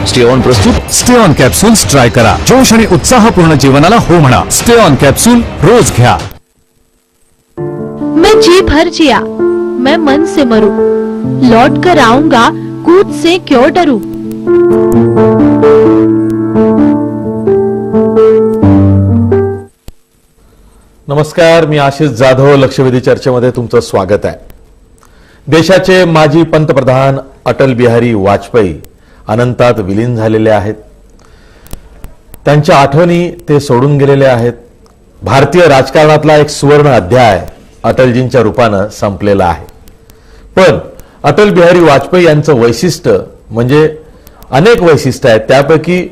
Stay on प्रस्तुत stay on capsules try करा. जोश आणि उत्साहपूर्ण जीवनाला हो म्हणा. स्टे ऑन कॅप्सूल रोज घ्या. मैं जी भर जिया, मैं मन से मरूं, लौट कर आऊंगा, कूद से क्यों डरूं. नमस्कार, मी आशिष जाधव. लक्षवेधी चर्चेमध्ये तुमचं स्वागत आहे. देशाचे माजी पंतप्रधान अटल बिहारी वाजपेयी अनंतात विलीन झालेले आहेत. त्यांच्या आठवणी ते सोडून गेलेले आहेत. भारतीय राजकारणातला एक सुवर्ण अध्याय अटलजींच्या रूपानं संपलेला आहे. पण अटल बिहारी वाजपेयी यांचं वैशिष्ट्य म्हणजे अनेक वैशिष्ट्य आहेत. त्यापैकी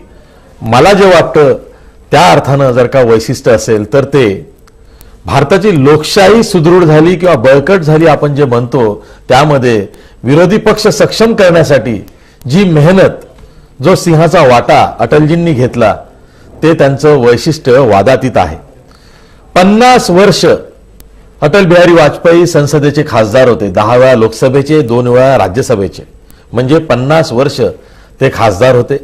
मला जे वाटतं त्या अर्थानं जर का वैशिष्ट्य असेल तर ते भारताची लोकशाही सुदृढ झाली किंवा बळकट झाली आपण जे म्हणतो, त्यामध्ये विरोधी पक्ष सक्षम करण्यासाठी जी मेहनत, जो सिंहाचा वाटा अटलजींनी घेतला, ते त्यांचं वैशिष्ट्य वादातीत आहे. 50 वर्ष अटल बिहारी वाजपेयी संसदेचे खासदार होते. 10 वेळा लोकसभेचे, 2 वेळा राज्यसभेचे, म्हणजे 50 वर्ष ते खासदार होते.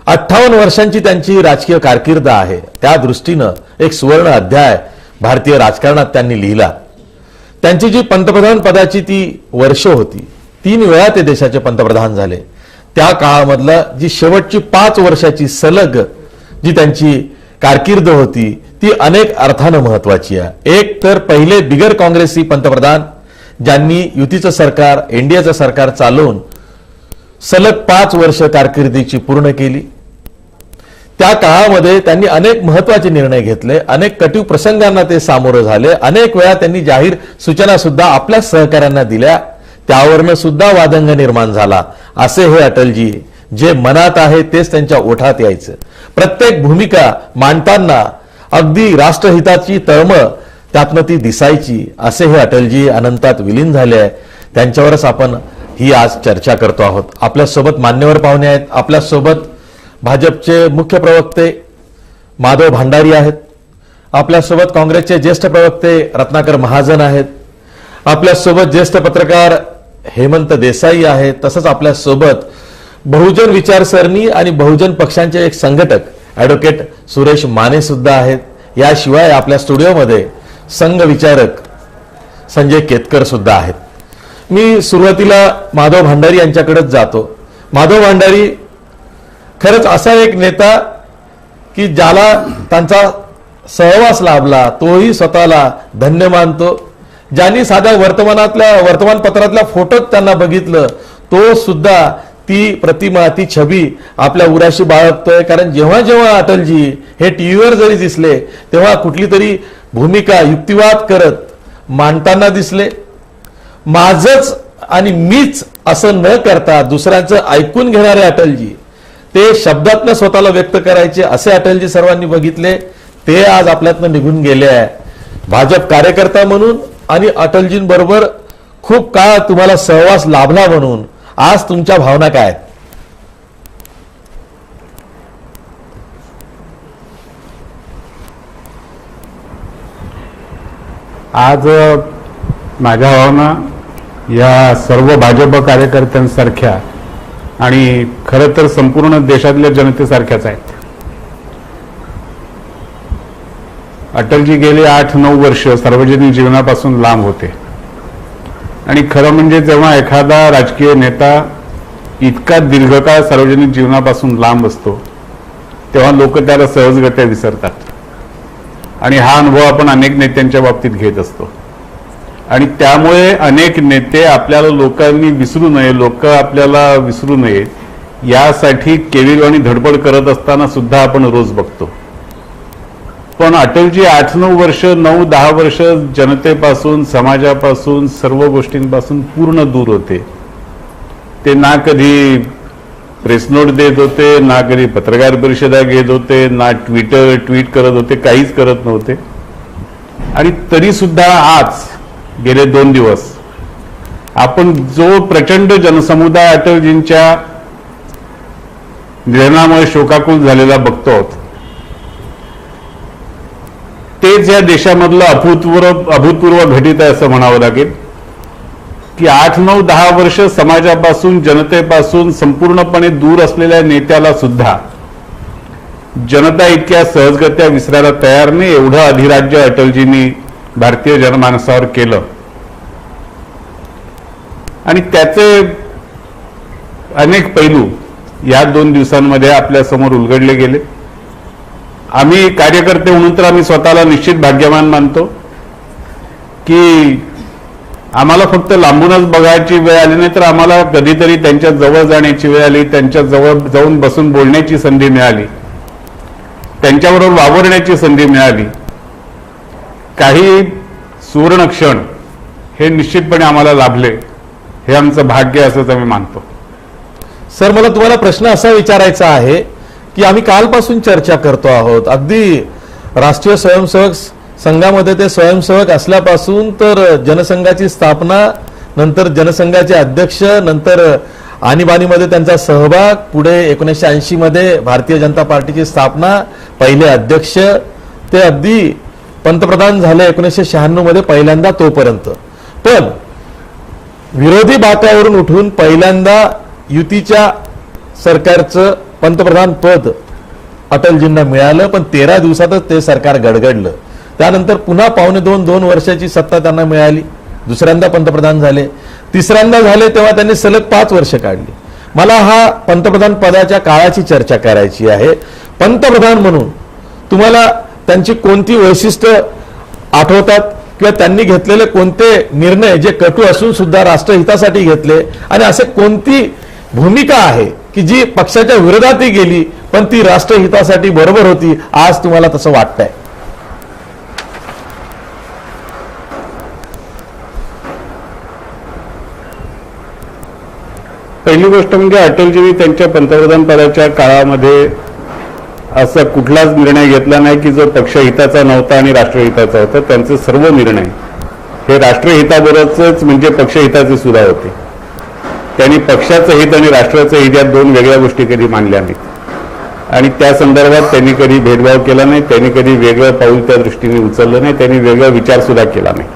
58 वर्षांची त्यांची राजकीय कारकीर्द आहे. त्या दृष्टीनं एक सुवर्ण अध्याय भारतीय राजकारणात त्यांनी लिहिला. त्यांची जी पंतप्रधान पदाची ती वर्ष होती, 3 वेळा ते देशाचे पंतप्रधान झाले. त्या काळामधला जी शेवटची 5 वर्षाची सलग जी त्यांची कारकीर्द होती ती अनेक अर्थानं महत्वाची आहे. एक तर पहिले बिगर काँग्रेसी पंतप्रधान ज्यांनी युतीचं सरकार, एनडीएचं सरकार चालवून सलग 5 वर्ष कारकिर्दीची पूर्ण केली. त्या काळामध्ये त्यांनी अनेक महत्वाचे निर्णय घेतले. अनेक कटीव प्रसंगांना ते सामोरं झाले. अनेक वेळा त्यांनी जाहीर सूचना सुद्धा आपल्या सहकाऱ्यांना दिल्या. त्यावरनं सुद्धा वादंग निर्माण झाला. असे हे अटलजी, जे मनात आहे तेच त्यांच्या ओठात यायचं. प्रत्येक भूमिका मांडताना अगदी राष्ट्रहिताची तळमळ त्यातनं ती दिसायची. असे हे अटलजी अनंतात विलीन झाले आहे. त्यांच्यावरच आपण ही आज चर्चा करतो आहोत. आपल्यासोबत मान्यवर पाहुणे आहेत. आपल्यासोबत भाजपचे मुख्य प्रवक्ते माधव भांडारी आहेत. आपल्यासोबत काँग्रेसचे ज्येष्ठ प्रवक्ते रत्नाकर महाजन आहेत. आपल्यासोबत ज्येष्ठ पत्रकार हेमंत देसाई आहेत. तसंच आपल्यासोबत बहुजन विचारसरणी आणि बहुजन पक्षांचे एक संघटक ॲडव्होकेट सुरेश माने सुद्धा आहेत. याशिवाय आपल्या स्टुडिओमध्ये संघ विचारक संजय केतकर सुद्धा आहेत. मी सुरुवातीला माधव भांडारी यांच्याकडेच जातो. माधव भांडारी खरंच असा एक नेता की ज्याला त्यांचा सहवास लाभला तोही स्वतःला धन्य मानतो. ज्यांनी साध्या वर्तमानपत्रातल्या फोटोत त्यांना बघितलं, तो सुद्धा ती प्रतिमा, ती छबी आपल्या उराशी बाळगतोय. कारण जेव्हा जेव्हा अटलजी हे टीव्हीवर जरी दिसले तेव्हा कुठली तरी भूमिका युक्तिवाद करत मांडताना दिसले. माझंच आणि मीच असं न करता दुसऱ्यांचं ऐकून घेणारे अटलजी, ते शब्दातनं स्वतःला व्यक्त करायचे असे अटलजी सर्वांनी बघितले. ते आज आपल्यातनं निघून गेले आहे. भाजप कार्यकर्ता म्हणून आणि अटलजींबरोबर खूप काळ तुम्हाला सहवास लाभला म्हणून आज तुमच्या भावना काय आहेत? आज माझ्या भावना या सर्व भाजप कार्यकर्त्यांसारख्या आणि खरं तर संपूर्ण देशातल्या जनतेसारख्याच आहेत. अटलजी गेले 8-9 वर्ष सार्वजनिक जीवनापासून लांब होते. आणि खरं म्हणजे जेव्हा एखादा राजकीय नेता इतका दीर्घकाळ सार्वजनिक जीवनापासून लांब असतो तेव्हा लोक त्याला सहजगत्या विसरतात. आणि हा अनुभव आपण अनेक नेत्यांच्या बाबतीत घेत असतो. आणि त्यामुळे अनेक नेते आपल्याला लोकांनी विसरू नये, लोक आपल्याला विसरू नये यासाठी केविलवाणी धडपड करत असताना सुद्धा आपण रोज बघतो. पण अटलजी 8-9 वर्ष, 9-10 वर्ष जनतेपासून, समाजापासून, सर्व गोष्टींपासून पूर्ण दूर होते. ते ना कधी प्रेस नोट देत होते, ना कधी पत्रकार परिषदा घेत होते, ना ट्विट करत होते, काहीच करत नव्हते. आणि तरी सुद्धा आज गेले 2 दिवस आपण जो प्रचंड जनसमुदाय अटलजींच्या निधनामुळे शोकाकुल झालेला बघतो आहोत, तेच या देशामधलं अभूतपूर्व घटित आहे असं म्हणावं लागेल. की 8, 9, 10 वर्ष समाजापासून जनतेपासून संपूर्णपणे दूर असलेल्या नेत्याला सुद्धा जनता इतक्या सहजगत्या विसरायला तयार नाही, एवढं अधिराज्य अटलजींनी भारतीय जनमानसावर केलं. आणि त्याचे अनेक पैलू या 2 दिवसांमध्ये आपल्या समोर उलगडले गेले. आम्ही कार्यकर्ते म्हणून तर आम्ही स्वतःला निश्चित भाग्यवान मानतो की आम्हाला फक्त लांबूनच बघायची वेळ आली नाही, तर आम्हाला कधीतरी त्यांच्या जवळ जाण्याची वेळ आली, त्यांच्या जवळ जाऊन बसून बोलण्याची संधी मिळाली, त्यांच्याबरोबर वावरण्याची संधी मिळाली. काही सुवर्ण क्षण हे निश्चितपणे आम्हाला लाभले. हे आमचं भाग्य असंच आम्ही मानतो. सर, मला तुम्हाला प्रश्न असा विचारायचा आहे की आम्ही कालपासून चर्चा करतो आहोत. अगदी राष्ट्रीय स्वयंसेवक संघामध्ये ते स्वयंसेवक असल्यापासून तर जनसंघाची स्थापना, नंतर जनसंघाचे अध्यक्ष, नंतर आणीबाणीमध्ये त्यांचा सहभाग, पुढे 1980 मध्ये भारतीय जनता पार्टीची स्थापना, पहिले अध्यक्ष, ते अगदी पंतप्रधान झाले 1996 मध्ये पहिल्यांदा तोपर्यंत. पण विरोधी बाकावरून उठून पहिल्यांदा युतीच्या सरकारचं पंतप्रधान पद अटलजींना मिळालं, पण 13 दिवसातच ते सरकार गडगडलं. त्यानंतर पुन्हा 2.5 वर्षाची सत्ता त्यांना मिळाली, दुसऱ्यांदा पंतप्रधान झाले, तिसऱ्यांदा झाले तेव्हा त्यांनी सलग 5 वर्ष काढली. मला हा पंतप्रधान पदाच्या काळाची चर्चा करायची आहे. पंतप्रधान म्हणून तुम्हाला त्यांची कोणती वैशिष्ट्य आठवतात किंवा त्यांनी घेतलेले कोणते निर्णय जे कटू असून सुद्धा राष्ट्रहितासाठी घेतले, आणि असे कोणती भूमिका आहे की जी पक्षाच्या विरोधातही गेली पण ती राष्ट्रहितासाठी बरोबर होती, आज तुम्हाला तसं वाटतंय? पहिली गोष्ट म्हणजे अटलजींनी त्यांच्या पंतप्रधान पदाच्या काळामध्ये असा कुठलाच निर्णय घेतला नाही की जो पक्षहिताचा नव्हता आणि राष्ट्रहिताचा होता. त्यांचे सर्व निर्णय हे राष्ट्रहिताबरोबरच म्हणजे पक्षहिताचे सुद्धा होते. त्यांनी पक्षाचं हित आणि राष्ट्राचं हित या 2 वेगळ्या गोष्टी कधी मानल्या नाहीत, आणि त्या संदर्भात त्यांनी कधी भेदभाव केला नाही, त्यांनी कधी वेगळं पाऊल त्या दृष्टीने उचललं नाही, त्यांनी वेगळा विचार सुद्धा केला नाही.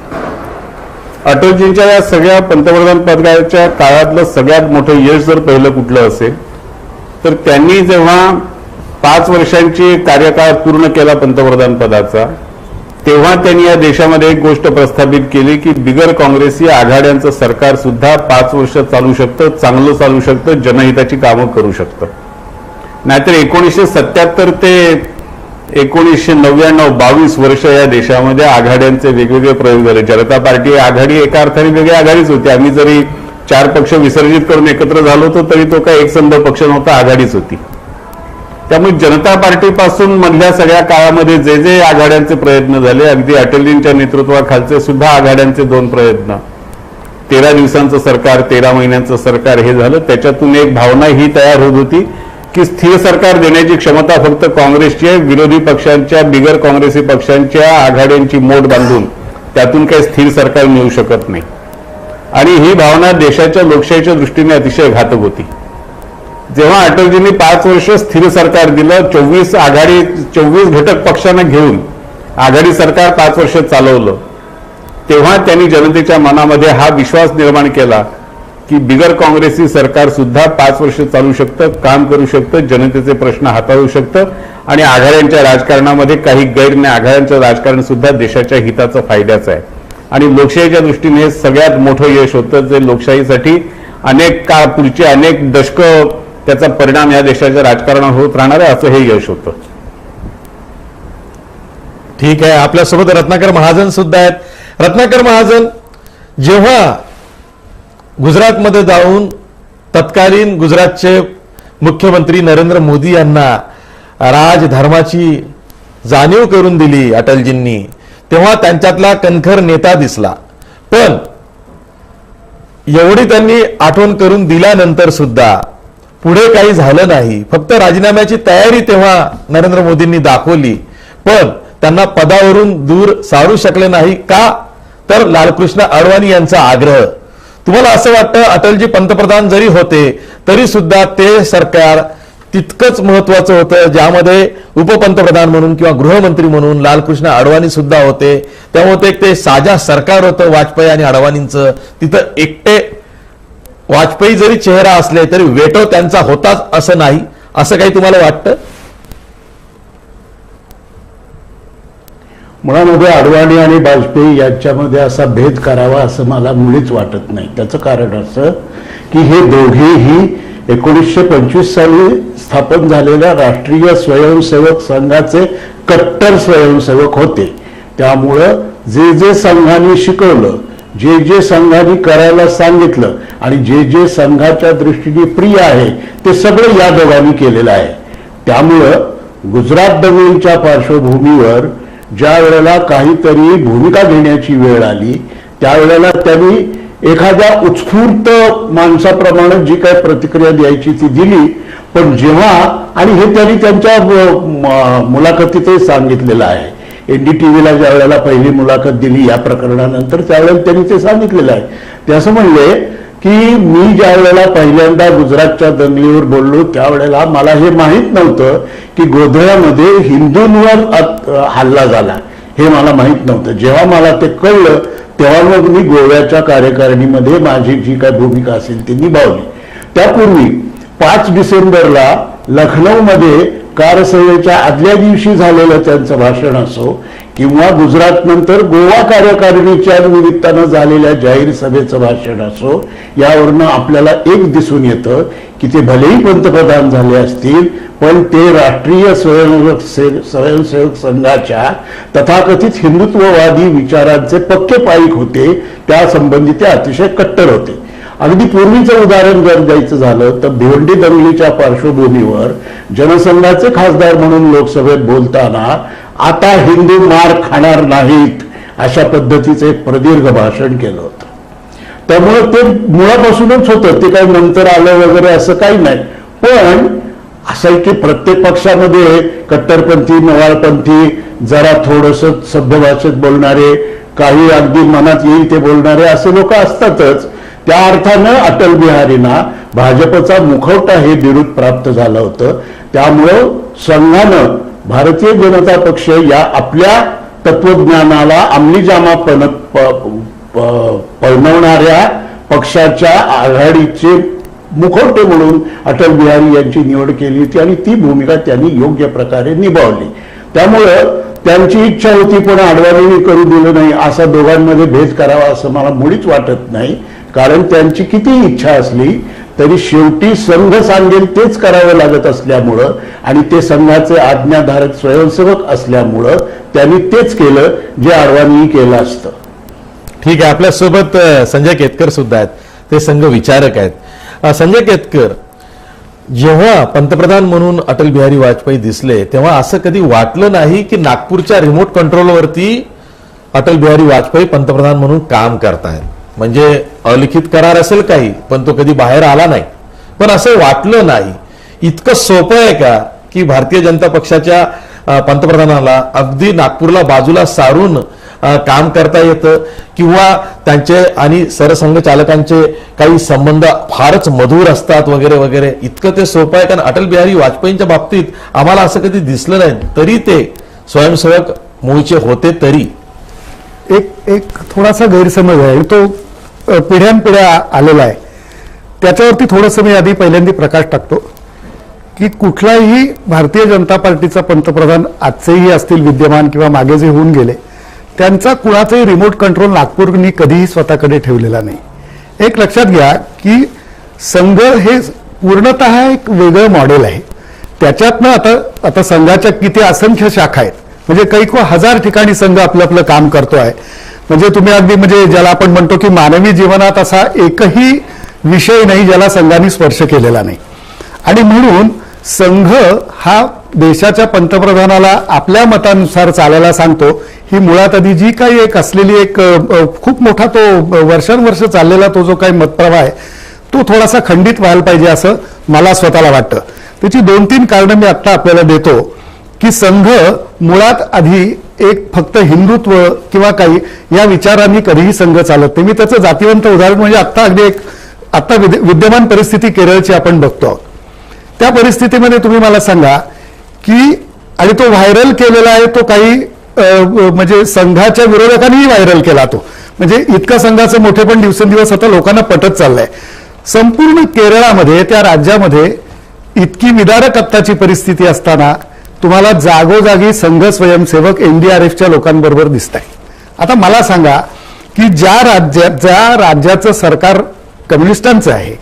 अटलजींच्या या सगळ्या पंतप्रधान पदाच्या काळातलं सगळ्यात मोठं यश जर पहिलं कुठलं असेल तर त्यांनी जेव्हा 5 वर्षांची कार्यकाळ पूर्ण केला पंतप्रधान पदाचा, तेव्हा त्यांनी या देशामध्ये एक गोष्ट प्रस्थापित केली की बिगर काँग्रेसी आघाड्यांचं सरकार सुद्धा 5 वर्ष चालू शकतं, चांगलं चालू शकतं, जनहिताची कामं करू शकतं. नाहीतर 1977 ते 1999 22 वर्ष या देशामध्ये आघाड्यांचे वेगवेगळे प्रयोग झाले. जनता पार्टी आघाडी एका अर्थाने वेगळी आघाडीच होती. आम्ही जरी 4 पक्ष विसर्जित करून एकत्र झालो होतो तरी तो काही एकसंध पक्ष नव्हता, आघाडीच होती. त्यामुळे जनता पार्टीपासून मधल्या सगळ्या काळामध्ये जे जे आघाड्यांचे प्रयत्न झाले, अगदी अटलजींच्या नेतृत्वाखालचे सुद्धा आघाड्यांचे 2 प्रयत्न, 13 दिवसांचं सरकार, 13 महिन्यांचं सरकार हे झालं. त्याच्यातून एक भावना ही तयार होत होती की स्थिर सरकार देण्याची क्षमता फक्त काँग्रेसची आहे. विरोधी पक्षांच्या, बिगर काँग्रेसी पक्षांच्या आघाड्यांची मोठ बांधून त्यातून काही स्थिर सरकार मिळू शकत नाही. आणि ही भावना देशाच्या लोकशाहीच्या दृष्टीने अतिशय घातक होती. जेव्हा अटलजींनी 5 वर्ष स्थिर सरकार दिलं, 24 घटक पक्षांना घेऊन आघाडी सरकार 5 वर्ष चालवलं, तेव्हा त्यांनी जनतेच्या मनामध्ये हा विश्वास निर्माण केला की बिगर काँग्रेसी सरकार सुद्धा 5 वर्ष चालू शकतं, काम करू शकतं, जनतेचे प्रश्न हाताळू शकतं, आणि आघाड्यांच्या राजकारणामध्ये काही गैर नाही. आघाड्यांचं राजकारण सुद्धा देशाच्या हिताचं, फायद्याचं आहे. आणि लोकशाहीच्या दृष्टीने हे सगळ्यात मोठं यश होतं, जे लोकशाहीसाठी अनेक काळ, पुढचे अनेक दशकं त्याचा परिणाम या देशाच्या राजकारणावर होत राहणार आहे, असं हे यश होतं. ठीक आहे, आपल्यासोबत रत्नाकर महाजन सुद्धा आहेत. रत्नाकर महाजन, जेव्हा गुजरातमध्ये जाऊन तत्कालीन गुजरातचे मुख्यमंत्री नरेंद्र मोदी यांना राजधर्माची जाणीव करून दिली अटलजींनी, तेव्हा त्यांच्यातला कणखर नेता दिसला. पण एवढी त्यांनी आठवण करून दिल्यानंतर सुद्धा पुढे काही झालं नाही. फक्त राजीनाम्याची तयारी तेव्हा नरेंद्र मोदींनी दाखवली, पण त्यांना पदावरून दूर सारू शकले नाही. का? तर लालकृष्ण अडवाणी यांचा आग्रह. तुम्हाला असं वाटतं अटलजी पंतप्रधान जरी होते तरी सुद्धा ते सरकार तितकंच महत्वाचं होतं, ज्यामध्ये उपपंतप्रधान म्हणून किंवा गृहमंत्री म्हणून लालकृष्ण अडवाणी सुद्धा होते. त्यामुळे ते साजा सरकार होतं वाजपेयी आणि अडवाणींचं. तिथं एकटे वाजपेयी जरी चेहरा असले तरी वेटो त्यांचा होताच असं नाही. असं काही तुम्हाला वाटतं? मुळामध्ये अडवाणी आणि वाजपेयी यांच्यामध्ये असा भेद करावा असं मला मुळीच वाटत नाही. त्याचं कारण असं की हे दोघेही 1925 साली स्थापन झालेल्या राष्ट्रीय स्वयंसेवक संघाचे कट्टर स्वयंसेवक होते. त्यामुळं जे जे संघाने शिकवलं, जे जे संघाने करायला सांगितलं आणि जे जे संघाच्या दृष्टीने प्रिय आहे ते सगळं या दोघांनी केलेलं आहे. त्यामुळं गुजरात दंगलीच्या पार्श्वभूमीवर ज्या वेळेला काहीतरी भूमिका घेण्याची वेळ आली त्यावेळेला त्यांनी एखाद्या उत्स्फूर्त माणसाप्रमाणे जी काही प्रतिक्रिया द्यायची ती दिली. पण जेव्हा, आणि हे त्यांनी त्यांच्या मुलाखतीतही सांगितलेलं आहे, NDTVला ज्या वेळेला पहिली मुलाखत दिली या प्रकरणानंतर त्यावेळेला त्यांनी ते सांगितलेलं आहे. ते असं म्हणले की मी ज्या वेळेला पहिल्यांदा गुजरातच्या दंगलीवर बोललो त्यावेळेला मला हे माहीत नव्हतं की गोंधळामध्ये हिंदूंवर हल्ला झाला, हे मला माहीत नव्हतं. जेव्हा मला ते कळलं तेव्हा मग मी गोव्याच्या कार्यकारिणीमध्ये माझी जी काही भूमिका असेल ती निभावली. त्यापूर्वी 5 डिसेंबरला लखनौमध्ये कारसेवेच्या आदल्या दिवशी झालेलं त्यांचं भाषण असो किंवा गुजरात नंतर गोवा कार्यकारिणीच्या निमित्तानं झालेल्या जाहीर सभेचं भाषण असो, यावरनं आपल्याला एक दिसून येतं की ते भलेही पंतप्रधान झाले असतील पण ते राष्ट्रीय स्वयंसेवक संघाच्या तथाकथित हिंदुत्ववादी विचारांचे पक्के पाईक होते. त्या संबंधी ते अतिशय कट्टर होते. अगदी पूर्वीचं उदाहरण जर द्यायचं झालं तर भिवंडी दंगलीच्या पार्श्वभूमीवर जनसंघाचे खासदार म्हणून लोकसभेत बोलताना आता हिंदू मार खाणार नाहीत अशा पद्धतीचं एक प्रदीर्घ भाषण केलं होतं. त्यामुळे ते मुळापासूनच होतं, ते काही नंतर आलं वगैरे असं काही नाही. पण असं आहे की प्रत्येक पक्षामध्ये कट्टरपंथी, नवाळपंथी, जरा थोडंसं सभ्य भाषेत बोलणारे, काही अगदी मनात येईल ते बोलणारे असे लोक असतातच. त्या अर्थानं अटल बिहारींना भाजपचा मुखवटा हे बिरुद प्राप्त झालं होतं. त्यामुळं संघानं भारतीय जनता पक्ष या आपल्या तत्वज्ञानाला अंमलीजामा पळवणाऱ्या पक्षाच्या आघाडीचे मुखवटे म्हणून अटल बिहारी यांची निवड केली होती आणि ती भूमिका त्यांनी योग्य प्रकारे निभावली. त्यामुळं त्यांची इच्छा होती पण अडवाणींनी करू दिलं नाही. असा दोघांमध्ये भेद करावा असं मला मुळीच वाटत नाही. कारण त्यांची किती इच्छा असली तरी शेवटी संघ सांगेल तेच करावं लागत असल्यामुळं आणि ते संघाचे आज्ञाधारक स्वयंसेवक असल्यामुळं त्यांनी तेच केलं जे अडवाणींनी केलं असतं. ठीक आहे, आपल्यासोबत संजय केतकर सुद्धा आहेत, ते संघ विचारक आहेत. संजय केतकर, जेव्हा पंतप्रधान म्हणून अटल बिहारी वाजपेयी दिसले तेव्हा असं कधी वाटलं नाही की नागपूरच्या रिमोट कंट्रोलवरती अटल बिहारी वाजपेयी पंतप्रधान म्हणून काम करतायत? म्हणजे अलिखित करार असेल काही, पण तो कधी बाहेर आला नाही. पण असं वाटलं नाही. इतकं सोपं आहे का की भारतीय जनता पक्षाच्या पंतप्रधानाला अगदी नागपूरला बाजूला सारून काम करता येतं किंवा त्यांचे आणि सरसंघ चालकांचे काही संबंध फारच मधुर असतात वगैरे वगैरे? इतकं ते सोपं आहे? कारण अटल बिहारी वाजपेयींच्या बाबतीत आम्हाला असं कधी दिसलं नाही, तरी ते स्वयंसेवक मूळचे होते तरी. एक थोडासा गैरसमज आहे, तो पिढ्यानपिढ्या आलेला आहे. त्याच्यावरती थोडंसं मी आधी पहिल्यांदा प्रकाश टाकतो की कुठलाही भारतीय जनता पार्टीचा पंतप्रधान आजचेही असतील विद्यमान किंवा मागे जे होऊन गेले, त्यांचा कुणाचाही रिमोट कंट्रोल नागपूरनी कधीही स्वतःकडे ठेवलेला नाही. एक लक्षात घ्या की संघ हे पूर्णतः एक वेगळं मॉडेल आहे. त्याच्यातनं आता संघाच्या किती असंख्य शाखा आहेत, म्हणजे काही 1000 ठिकाणी संघ आपलं आपलं काम करतो आहे. म्हणजे तुम्ही अगदी म्हणजे ज्याला आपण म्हणतो की मानवी जीवनात असा एकही विषय नाही ज्याला संघाने स्पर्श केलेला नाही. आणि म्हणून संघ हा देशाच्या पंतप्रधानाला आपल्या मतानुसार चालायला सांगतो. ही मुळात आधी जी काही एक असलेली एक खूप मोठा तो वर्षानुवर्ष चाललेला तो जो काही मतप्रवाह आहे तो थोडासा खंडित व्हायला पाहिजे असं मला स्वतःला वाटतं. त्याची 2-3 कारणं मी आत्ता आपल्याला देतो की संघ मुळात आधी एक फक्त हिंदुत्व किंवा काही या विचारांनी कधीही संघ चालत नाही. मी त्याचं जातीवंत उदाहरण म्हणजे आत्ता विद्यमान परिस्थिती केरळची आपण बघतो आहोत. त्या परिस्थितीमध्ये तुम्ही मला सांगा की, आणि तो व्हायरल केलेला आहे तो काही म्हणजे संघाच्या विरोधकांनीही व्हायरल केला तो, म्हणजे इतका संघाचं मोठेपण दिवसेंदिवस आता लोकांना पटत चाललंय. संपूर्ण केरळामध्ये, त्या राज्यामध्ये इतकी विदारक आत्ताची परिस्थिती असताना तुम्हाला जागोजागी संघ स्वयंसेवक एनडीआरएफच्या लोकांबरोबर दिसत आहे. आता मला सांगा की ज्या राज्याचं सरकार कम्युनिस्टांचं आहे,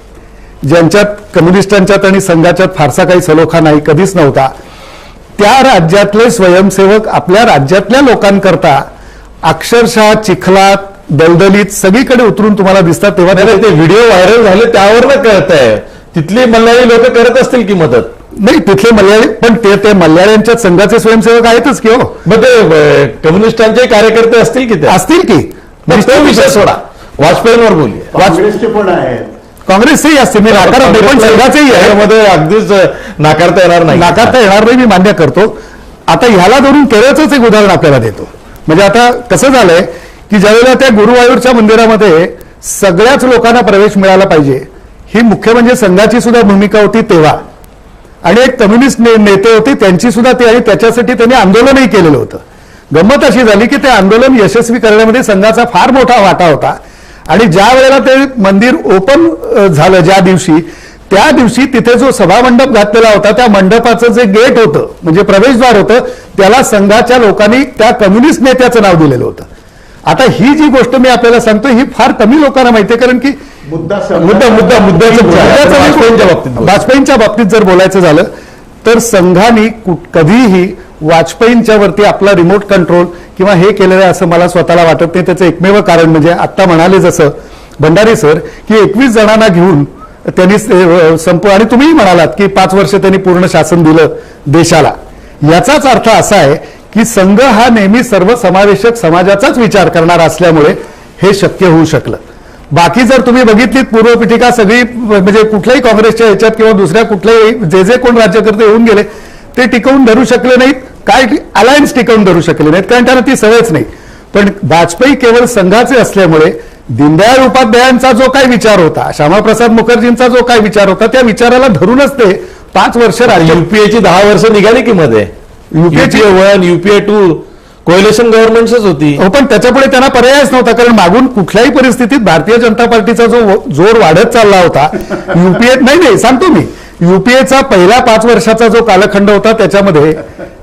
ज्यांच्यात कम्युनिस्टांच्यात आणि संघाच्यात फारसा काही सलोखा नाही, कधीच नव्हता, त्या राज्यातले स्वयंसेवक आपल्या राज्यातल्या लोकांकरता अक्षरशः चिखलात, दलदलीत सगळीकडे उतरून तुम्हाला दिसतात. तेव्हा ते व्हिडिओ व्हायरल झाले त्यावरनं कळत आहे तिथले मल्याळी लोक करत असतील की मदत. नाही, तिथले मल्याळी, पण ते मल्याळ्यांच्या संघाचे स्वयंसेवक आहेतच की हो. मग ते कम्युनिस्टांचे कार्यकर्ते असतील की ते असतील की. मग तो विषय सोडा, वाजपेयींवर बोलूया. काँग्रेसचे पण आहेत, काँग्रेसचेही असतील, मी नाकारत नाही, पण संघाचेही आहे. मध्ये अगदीच नाकारता येणार नाही. नाकारता येणार नाही, मी मान्य करतो. आता ह्याला धरून केरळचंच एक उदाहरण आपल्याला देतो. म्हणजे आता कसं झालंय की ज्यावेळेला त्या गुरुवायूरच्या मंदिरामध्ये सगळ्याच लोकांना प्रवेश मिळाला पाहिजे, ही मुख्य म्हणजे संघाची सुद्धा भूमिका होती तेव्हा, आणि एक कम्युनिस्ट नेते होते त्यांची सुद्धा ते, आणि त्याच्यासाठी त्यांनी आंदोलनही केलेलं होतं. गंमत अशी झाली की ते आंदोलन यशस्वी करण्यामध्ये संघाचा फार मोठा वाटा होता. आणि ज्या वेळेला ते मंदिर ओपन झालं, ज्या दिवशी, त्या दिवशी तिथे जो सभामंडप घातलेला होता, त्या मंडपाचं जे गेट होतं, म्हणजे प्रवेशद्वार होतं, त्याला संघाच्या लोकांनी त्या कम्युनिस्ट नेत्याचं नाव दिलेलं होतं. आता ही जी गोष्ट मी आपल्याला सांगतो ही फार कमी लोकांना माहिती आहे, कारण की वाजपेयींच्या बाबतीत जर बोलायचं झालं तर संघाने कधीही वाजपेयींच्या वरती आपला रिमोट कंट्रोल किंवा हे केलेलं आहे असं मला स्वतःला वाटत नाही. त्याचं एकमेव कारण म्हणजे आत्ता म्हणाले जसं भंडारी सर की 21 जणांना घेऊन त्यांनी आणि तुम्हीही म्हणालात की 5 वर्ष त्यांनी पूर्ण शासन दिलं देशाला. याचाच अर्थ असा आहे की संघ हा नेहमी सर्वसमावेशक समाजाचाच विचार करणारा असल्यामुळे हे शक्य होऊ शकलं. बाकी जर तुम्ही बघितलीत पूर्वपीठिका सगळी, म्हणजे कुठल्याही काँग्रेसच्या ह्याच्यात किंवा दुसऱ्या कुठल्याही जे कोण राज्यकर्ते येऊन गेले ते टिकवून धरू शकले नाहीत, काय अलायन्स टिकवून धरू शकले नाहीत, कारण त्यांना ती सवयच नाही. पण वाजपेयी केवळ संघाचे असल्यामुळे दीनदयाळ उपाध्यायांचा जो काही विचार होता, श्यामाप्रसाद मुखर्जींचा जो काही विचार होता, त्या विचाराला धरूनच ते 5 वर्ष युपीएची 10 वर्ष निघाली की मध्ये. युपीए 1, युपीए 2 कोएलिशन गव्हर्नमेंटच होती. हो, पण त्याच्यापुढे त्यांना पर्यायच नव्हता, कारण मागून कुठल्याही परिस्थितीत भारतीय जनता पार्टीचा जो जोर वाढत चालला होता, युपीए नाही सांगतो मी, युपीएचा पहिला 5 वर्षाचा जो कालखंड होता त्याच्यामध्ये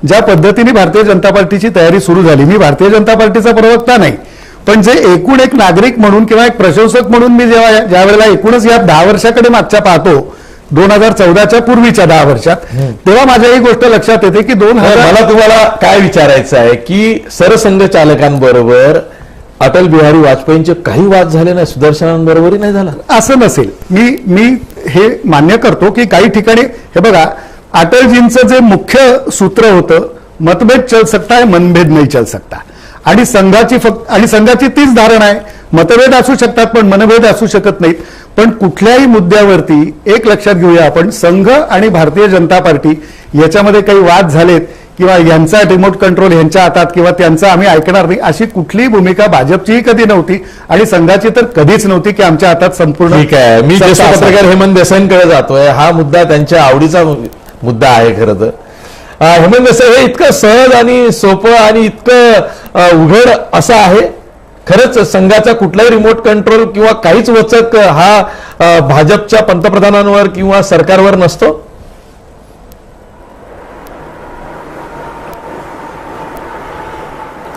ज्या पद्धतीने भारतीय जनता पार्टीची तयारी सुरू झाली, मी भारतीय जनता पार्टीचा प्रवक्ता नाही, पण जे एकूण एक नागरिक म्हणून किंवा एक प्रशंसक म्हणून मी ज्या वेळेला एकूणच या 10 वर्षाकडे मागच्या पाहतो, 2014च्या पूर्वीच्या 10 वर्षात, तेव्हा माझ्या ही गोष्ट लक्षात येते की मला तुम्हाला काय विचारायचं आहे की सरसंघचालकांबरोबर अटल बिहारी वाजपेयींचे काही वाद झाले नाही, सुदर्शनांबरोबरही नाही झाला. असं नसेल, मी हे मान्य करतो की काही ठिकाणी, हे बघा, अटलजींचं जे मुख्य सूत्र होतं, मतभेद चल सकता है, मनभेद नहीं चल सकता, आणि संघाची तीच धारणा आहे, मतभेद असू शकतात पण मनभेद असू शकत नाहीत. पण कुठल्याही मुद्द्यावरती एक लक्षात घेऊया आपण, संघ आणि भारतीय जनता पार्टी याच्यामध्ये काही वाद झालेत किंवा यांचा रिमोट कंट्रोल यांच्या हातात किंवा त्यांचा आम्ही ऐकणार नाही, अशी कुठलीही भूमिका भाजपचीही कधी नव्हती आणि संघाची तर कधीच नव्हती की आमच्या हातात संपूर्ण. ठीक आहे, मी ज्येष्ठ पत्रकार हेमंत देसाईंकडे जातोय. हा मुद्दा त्यांच्या आवडीचा मुद्दा आहे खरं तर. हेमंत देसाई, हे इतकं सहज आणि सोपं आणि इतकं उघड असं आहे खरंच संघाचा कुठलाही रिमोट कंट्रोल किंवा काहीच वचक हा भाजपच्या पंतप्रधानांवर किंवा सरकारवर नसतो?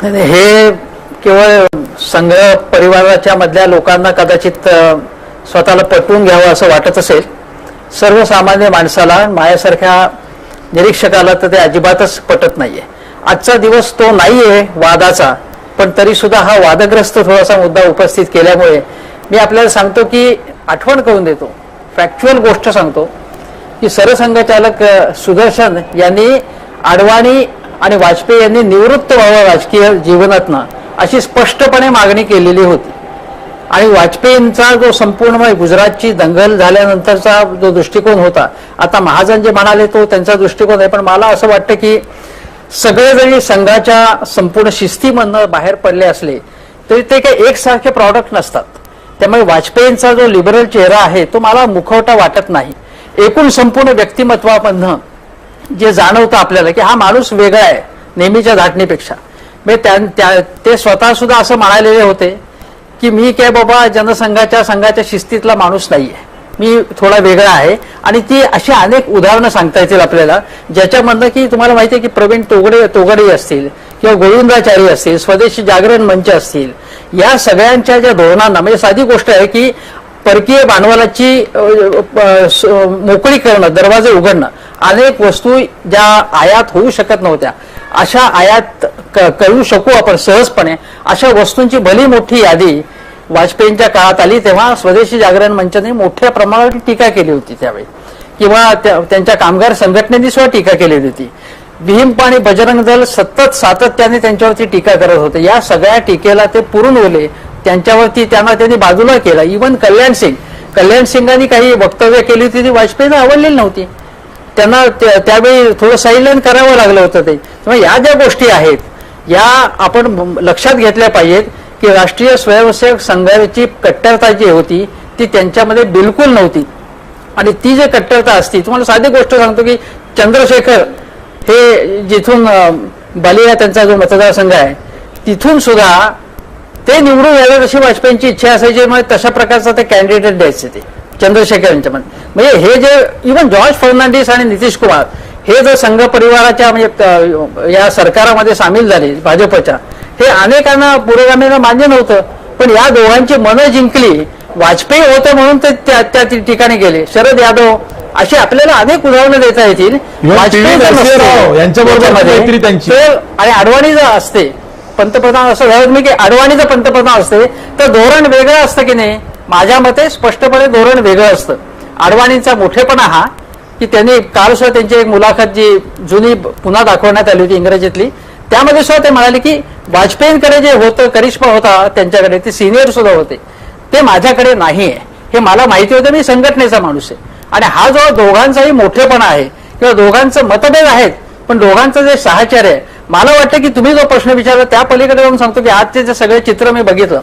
हे केवळ संघ परिवाराच्या मधल्या लोकांना कदाचित स्वतःला पटवून घ्यावं असं वाटत असेल. सर्वसामान्य माणसाला, माझ्यासारख्या निरीक्षकाला तर ते अजिबातच पटत नाहीये. आजचा दिवस तो नाहीये वादाचा, पण तरी सुद्धा हा वादग्रस्त थोडासा मुद्दा उपस्थित केल्यामुळे मी आपल्याला सांगतो की आठवण करून देतो, फॅक्च्युअल गोष्ट सांगतो की सरसंघचालक सुदर्शन यांनी अडवाणी आणि वाजपेयी यांनी निवृत्त व्हावं राजकीय जीवनातनं अशी स्पष्टपणे मागणी केलेली होती. आणि वाजपेयींचा जो संपूर्ण गुजरातची दंगल झाल्यानंतरचा जो दृष्टिकोन होता, आता महाजन जे म्हणाले तो त्यांचा दृष्टिकोन आहे, पण मला असं वाटतं की सगळे जरी संघाच्या संपूर्ण शिस्तीमधनं बाहेर पडले असले तरी ते काही एकसारखे प्रॉडक्ट नसतात. त्यामुळे वाजपेयींचा जो लिबरल चेहरा आहे तो मला मुखवटा वाटत नाही. एकूण संपूर्ण व्यक्तिमत्वामधनं जे जाणवतं आपल्याला की हा माणूस वेगळा आहे नेहमीच्या धाटणीपेक्षा. ते स्वतः सुद्धा असं म्हणालेले होते की मी काय बाबा संघाच्या शिस्तीतला माणूस नाहीये, मी थोडा वेगळा आहे. आणि ती अशी अनेक उदाहरणं सांगता येतील आपल्याला, ज्याच्यामधनं की तुम्हाला माहिती आहे की प्रवीण तोगडे असतील किंवा गोविंदाचारी असतील, स्वदेशी जागरण मंच असतील, या सगळ्यांच्या ज्या धोरणांना, म्हणजे साधी गोष्ट आहे की परकीय भांडवलाची मोकळी करणं, दरवाजे उघडणं, अनेक वस्तू ज्या आयात होऊ शकत नव्हत्या अशा आयात करू शकू आपण सहजपणे, अशा वस्तूंची भली मोठी यादी वाजपेयींच्या काळात आली. तेव्हा स्वदेशी जागरण मंचाने मोठ्या प्रमाणावर टीका केली होती त्यावेळी, किंवा त्यांच्या कामगार संघटनेने सुद्धा टीका केलेली होती. भीम आणि बजरंग दल सातत्याने त्यांच्यावरती टीका करत होते. या सगळ्या टीकेला ते पुरून ओले, त्यांनी बाजूला केलं. इव्हन कल्याण सिंगांनी काही वक्तव्य केली होती ती वाजपेयींना आवडलेली नव्हती, त्यांना त्यावेळी थोडं सायलेंट करावं लागलं होतं ते. त्यामुळे या ज्या गोष्टी आहेत या आपण लक्षात घेतल्या पाहिजेत की राष्ट्रीय स्वयंसेवक संघाची कट्टरता जी होती ती त्यांच्यामध्ये बिलकुल नव्हती. आणि ती जे कट्टरता असती, तुम्हाला साधी गोष्ट सांगतो की चंद्रशेखर हे जिथून बलिया त्यांचा जो मतदारसंघ आहे तिथून सुद्धा ते निवडून यायला तशी वाजपेयींची इच्छा असायची, म्हणजे तशा प्रकारचा ते कॅन्डिडेट द्यायचे ते चंद्रशेखर यांच्यामध्ये. म्हणजे हे जे इव्हन जॉर्ज फर्नांडिस आणि नितीश कुमार हे जर संघ परिवाराच्या म्हणजे या सरकारामध्ये सामील झाले भाजपच्या, हे अनेकांना पुरोगामींना मान्य नव्हतं. पण या दोघांची मनं जिंकली, वाजपेयी होते म्हणून ते त्या ठिकाणी गेले. शरद यादव अशी आपल्याला अनेक उदाहरणं देता येतील. यांच्याबरोबर त्यांची आणि अडवाणी जर असते पंतप्रधान, असं झालं मी की अडवाणी जर पंतप्रधान असते तर धोरण वेगळं असतं की नाही. माझ्या मते स्पष्टपणे धोरण वेगळं असतं. अडवाणींचा मोठेपणा हा की त्यांनी काल सुद्धा त्यांची एक मुलाखत जी जुनी पुन्हा दाखवण्यात आली होती इंग्रजीतली, त्यामध्ये सुद्धा ते म्हणाले की वाजपेयींकडे जे होतं करिश्मा होता त्यांच्याकडे, ते सिनियर सुद्धा होते, ते माझ्याकडे नाहीये. हे मला माहिती होतं, मी संघटनेचा माणूस आहे. आणि हा जो दोघांचाही मोठेपणा आहे किंवा दोघांचं मतभेद आहेत पण दोघांचं जे साहचर्य आहे, मला वाटतं की तुम्ही जो प्रश्न विचारला त्या पलीकडे जाऊन सांगतो की आजचे जे सगळे चित्र मी बघितलं,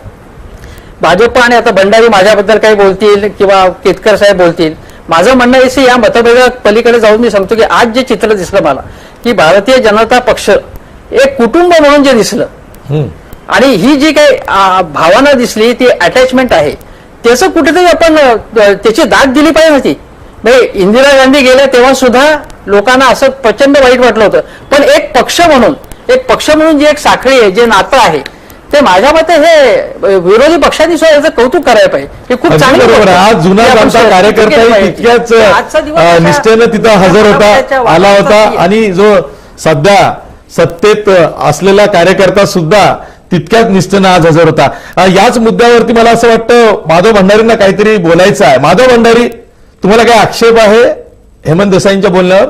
भाजप आणि आता भंडारी माझ्याबद्दल काही बोलतील किंवा केतकर साहेब बोलतील, माझं म्हणणं आहे या मतभेदा पलीकडे जाऊन मी सांगतो की आज जे चित्र दिसलं मला की भारतीय जनता पक्ष एक कुटुंब म्हणून जे दिसलं आणि ही जी काही भावना दिसली ती अटॅचमेंट आहे, त्याचं कुठेतरी आपण त्याची दाद दिली पाहिजे होती. म्हणजे इंदिरा गांधी गेल्या तेव्हा सुद्धा लोकांना असं प्रचंड वाईट वाटलं होतं, पण एक पक्ष म्हणून जी एक साखळी आहे, जे नातं आहे, ते माझ्या मते हे विरोधी पक्षांनी सुद्धा याचं कौतुक करायला पाहिजे. हे खूप चांगलं. आज जुना आमचा कार्यकर्ता तितक्याच निष्ठेनं तिथं हजर होता, आला होता. आणि जो सध्या सत्तेत असलेला कार्यकर्ता सुद्धा तितक्याच निष्ठेनं आज हजर होता. याच मुद्द्यावरती मला असं वाटतं माधव भंडारींना काहीतरी बोलायचं आहे. माधव भंडारी, तुम्हाला काय आक्षेप आहे हेमंत देसाईंच्या बोलण्यावर?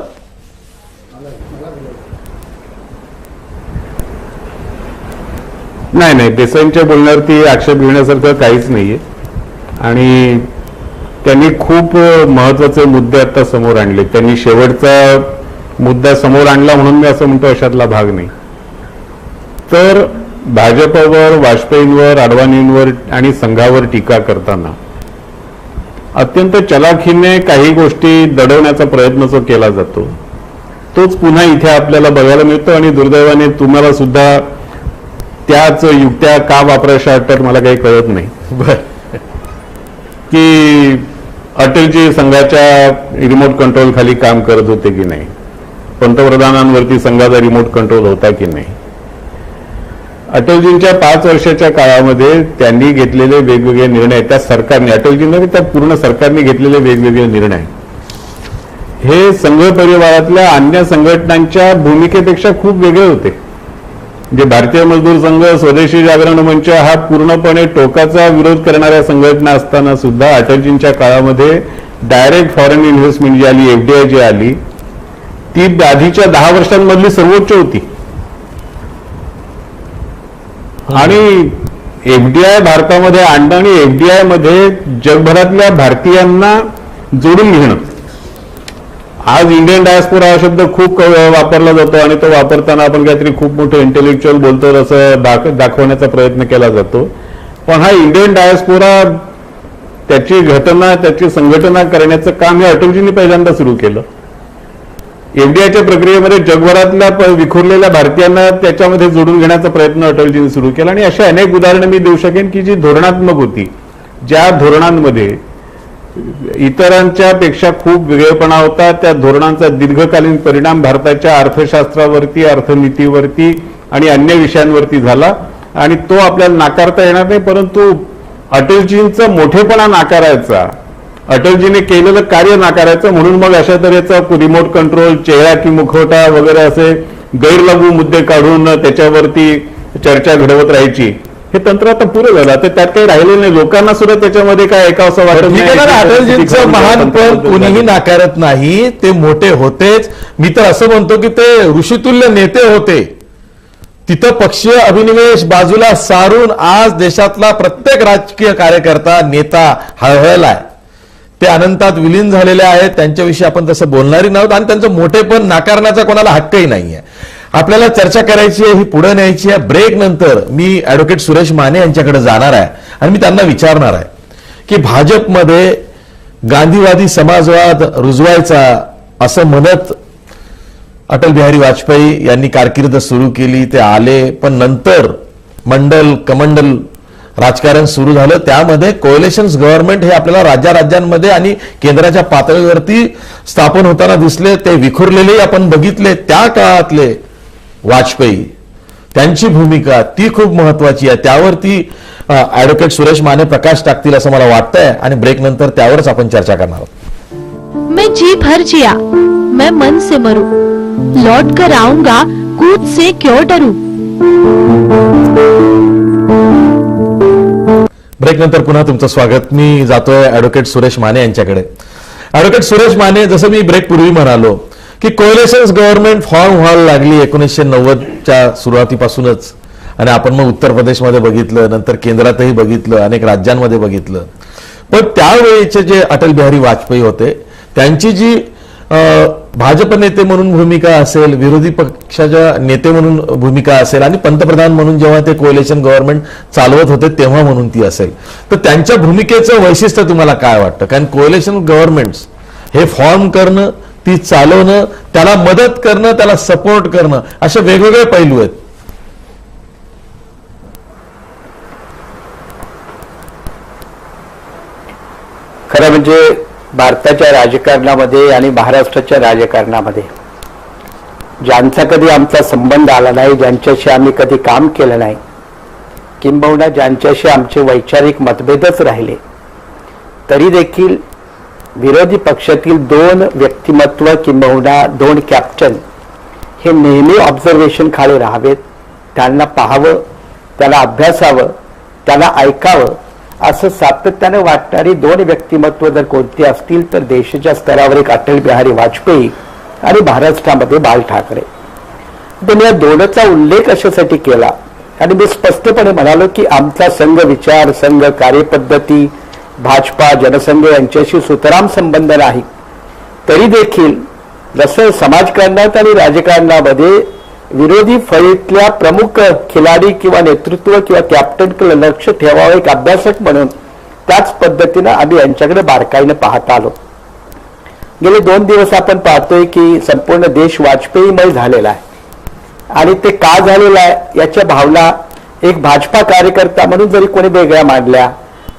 नाही, देसाईंच्या बोलण्यावरती आक्षेप घेण्यासारखं काहीच नाहीये. आणि त्यांनी खूप महत्वाचे मुद्दे आता समोर आणले. त्यांनी शेवटचा मुद्दा समोर आणला म्हणून मी असं म्हणतो अशातला भाग नाही. तर भाजपवर, वाजपेयींवर, अडवाणींवर आणि संघावर टीका करताना अत्यंत चलाखीने काही गोष्टी दडवण्याचा प्रयत्न जो केला जातो तोच पुन्हा इथे आपल्याला बघायला मिळतो. आणि दुर्दैवाने तुम्हाला सुद्धा त्याच युक्त्या का वापरायच्या वाटतात मला काही कळत नाही. की अटलजी संघाच्या रिमोट कंट्रोल खाली काम करत होते की नाही, पंतप्रधानांवरती संघाचा रिमोट कंट्रोल होता की नाही. अटलजींच्या 5 वर्षाच्या काळामध्ये त्यांनी घेतलेले वेगवेगळे निर्णय, त्या सरकारने, अटलजींना त्या पूर्ण सरकारने घेतलेले वेगवेगळे निर्णय हे संघ परिवारातल्या अन्य संघटनांच्या भूमिकेपेक्षा खूप वेगळे होते. जे भारतीय मजदूर संघ, स्वदेशी जागरण मंच हा पूर्णपणे टोकाचा विरोध करणाऱ्या संघटना असताना सुद्धा अटलजींच्या काळामध्ये डायरेक्ट फॉरेन इन्व्हेस्टमेंट जी आली, एफडीआय जी आली, ती आधीच्या 10 वर्षांमधली सर्वोच्च होती. आणि एफडीआय भारतामध्ये आणणं आणि एफडीआय मध्ये जगभरातल्या भारतीयांना जोडून घेणं. आज इंडियन डायस्पोरा हा शब्द खूप वापरला जातो आणि तो वापरताना आपण काहीतरी खूप मोठं इंटेलेक्च्युअल बोलतो असं दाखवण्याचा प्रयत्न केला जातो. पण हा इंडियन डायस्पोरा त्याची घटना, त्याची संघटना करण्याचं काम हे अटलजींनी पहिल्यांदा सुरू केलं. एफडीआयच्या प्रक्रियेमध्ये जगभरातल्या विखुरलेल्या भारतीयांना त्याच्यामध्ये जोडून घेण्याचा प्रयत्न अटलजींनी सुरू केला. आणि अशा अनेक उदाहरणं मी देऊ शकेन की जी धोरणात्मक होती, ज्या धोरणांमध्ये इतरांच्या पेक्षा खूप वेगळेपणा होता. त्या धोरणांचा दीर्घकालीन परिणाम भारताच्या अर्थशास्त्रावरती, अर्थनीतीवरती आणि अन्य विषयांवरती झाला. आणि तो आपल्याला नाकारता येणार नाही. परंतु अटलजींचा मोठेपणा नाकारायचा, अटलजीने केलेलं कार्य नाकारायचं, म्हणून मग अशा तऱ्हेचा रिमोट कंट्रोल, चेहरा की मुखवटा वगैरे असे गैरलागू मुद्दे काढून त्याच्यावरती चर्चा घडवत राहायची, हे तंत्र आता पुरं झालं. तर त्यात काही राहिलेलं नाही. लोकांना सुद्धा त्याच्यामध्ये काय ऐकावंसं वाटत नाही. अटलजींचं महानपण कुणीही नाकारत नाही, ते मोठे होतेच. मी तर असं म्हणतो की ते ऋषितुल्य नेते होते. तिथं पक्षीय अभिनिवेश बाजूला सारून आज देशातला प्रत्येक राजकीय कार्यकर्ता, नेता हळहळलाय. ते अनंतात विलीन झालेले आहेत. त्यांच्याविषयी आपण तसं बोलणारी नव्हतं आणि त्यांचं मोठेपण नाकारण्याचा कोणाला हक्कही नाहीये. आपल्याला चर्चा करायची आहे, ही पुढे न्यायची आहे. ब्रेक नंतर मी ऍडव्होकेट सुरेश माने यांच्याकडे जाणार आहे आणि मी त्यांना विचारणार आहे की भाजपमध्ये गांधीवादी समाजवाद रुजवायचा असं म्हणत अटल बिहारी वाजपेयी यांनी कारकीर्द सुरू केली. ते आले, पण नंतर मंडल कमंडल राजकारण सुरू झालं. त्यामध्ये कोएलिशन्स गव्हर्नमेंट हे आपल्याला राज्यांमध्ये आणि केंद्राच्या पातळीवरती स्थापन होताना दिसले. ते विखुरलेले आपण बघितले. त्या काळातले वाजपेयी, त्यांची भूमिका ती खूप महत्वाची आहे. त्यावरती ऍडव्होकेट सुरेश माने प्रकाश टाकतील असं मला वाटतंय आणि ब्रेक नंतर त्यावरच आपण चर्चा करणार आहोत. मैं जी भर जिया, मैं मन से मरू, लौट कर आऊंगा कूद से क्यों डरू. ब्रेक नंतर पुन्हा तुमचं स्वागत. मी जातोय ऍडव्होकेट सुरेश माने यांच्याकडे. ऍडव्होकेट सुरेश माने, जसं मी ब्रेक पूर्वी म्हणालो की कोएलिशन्स गव्हर्नमेंट फॉर्म व्हायला लागली 1990च्या सुरुवातीपासूनच. आणि आपण मग उत्तर प्रदेशमध्ये बघितलं, नंतर केंद्रातही बघितलं, अनेक राज्यांमध्ये बघितलं. पण त्यावेळेचे जे अटल बिहारी वाजपेयी होते, त्यांची जी भाजप नेते म्हणून भूमिका असेल, विरोधी पक्षाच्या नेते म्हणून भूमिका असेल आणि पंतप्रधान म्हणून जेव्हा ते कोएलिशन गव्हर्नमेंट चालवत होते तेव्हा म्हणून ती असेल, तर त्यांच्या भूमिकेचं वैशिष्ट्य तुम्हाला काय वाटतं? कारण कोएलिशन गव्हर्नमेंट्स हे फॉर्म करणं, ती चालवणं, त्याला मदत करणं, त्याला सपोर्ट करणं, असे वेगवेगळे पैलू आहेत. खरं म्हणजे भारताच्या राजकारणामध्ये आणि महाराष्ट्राच्या राजकारणामध्ये ज्यांचा कधी आमचा संबंध आला नाही, ज्यांच्याशी आम्ही कधी काम केलं नाही, किंबहुना ज्यांच्याशी आमचे वैचारिक मतभेदच राहिले, तरी देखील विरोधी पक्षातील दोन व्यक्तिमत्व किंबहुना दोन कॅप्टन हे नेहमी ऑब्झर्वेशन खाली राहावेत. त्यांना पाहावं, त्याला अभ्यासावं, त्याला ऐकावं, असं सातत्यानं वाटणारी दोन व्यक्तिमत्व जर कोणती असतील तर देशाच्या स्तरावर एक अटल बिहारी वाजपेयी आणि महाराष्ट्रामध्ये बाळ ठाकरे. पण या दोनचा उल्लेख कशासाठी केला? आणि मी स्पष्टपणे म्हणालो की आमचा संघ विचार, संघ कार्यपद्धती, भाजपा, जनसंघ यांच्याशी सुतराम संबंध नाही. तरी देखील जसं समाजकारणात आणि राजकारणामध्ये विरोधी फळीतल्या प्रमुख खिलाडी किंवा नेतृत्व किंवा कॅप्टनकडे लक्ष ठेवावं एक अभ्यासक म्हणून, त्याच पद्धतीनं आम्ही यांच्याकडे बारकाईनं पाहत आलो. गेले 2 दिवस आपण पाहतोय की संपूर्ण देश वाजपेयीमय झालेला आहे. आणि ते का झालेलं आहे याच्या भावना एक भाजपा कार्यकर्ता म्हणून जरी कोणी वेगळ्या मांडल्या,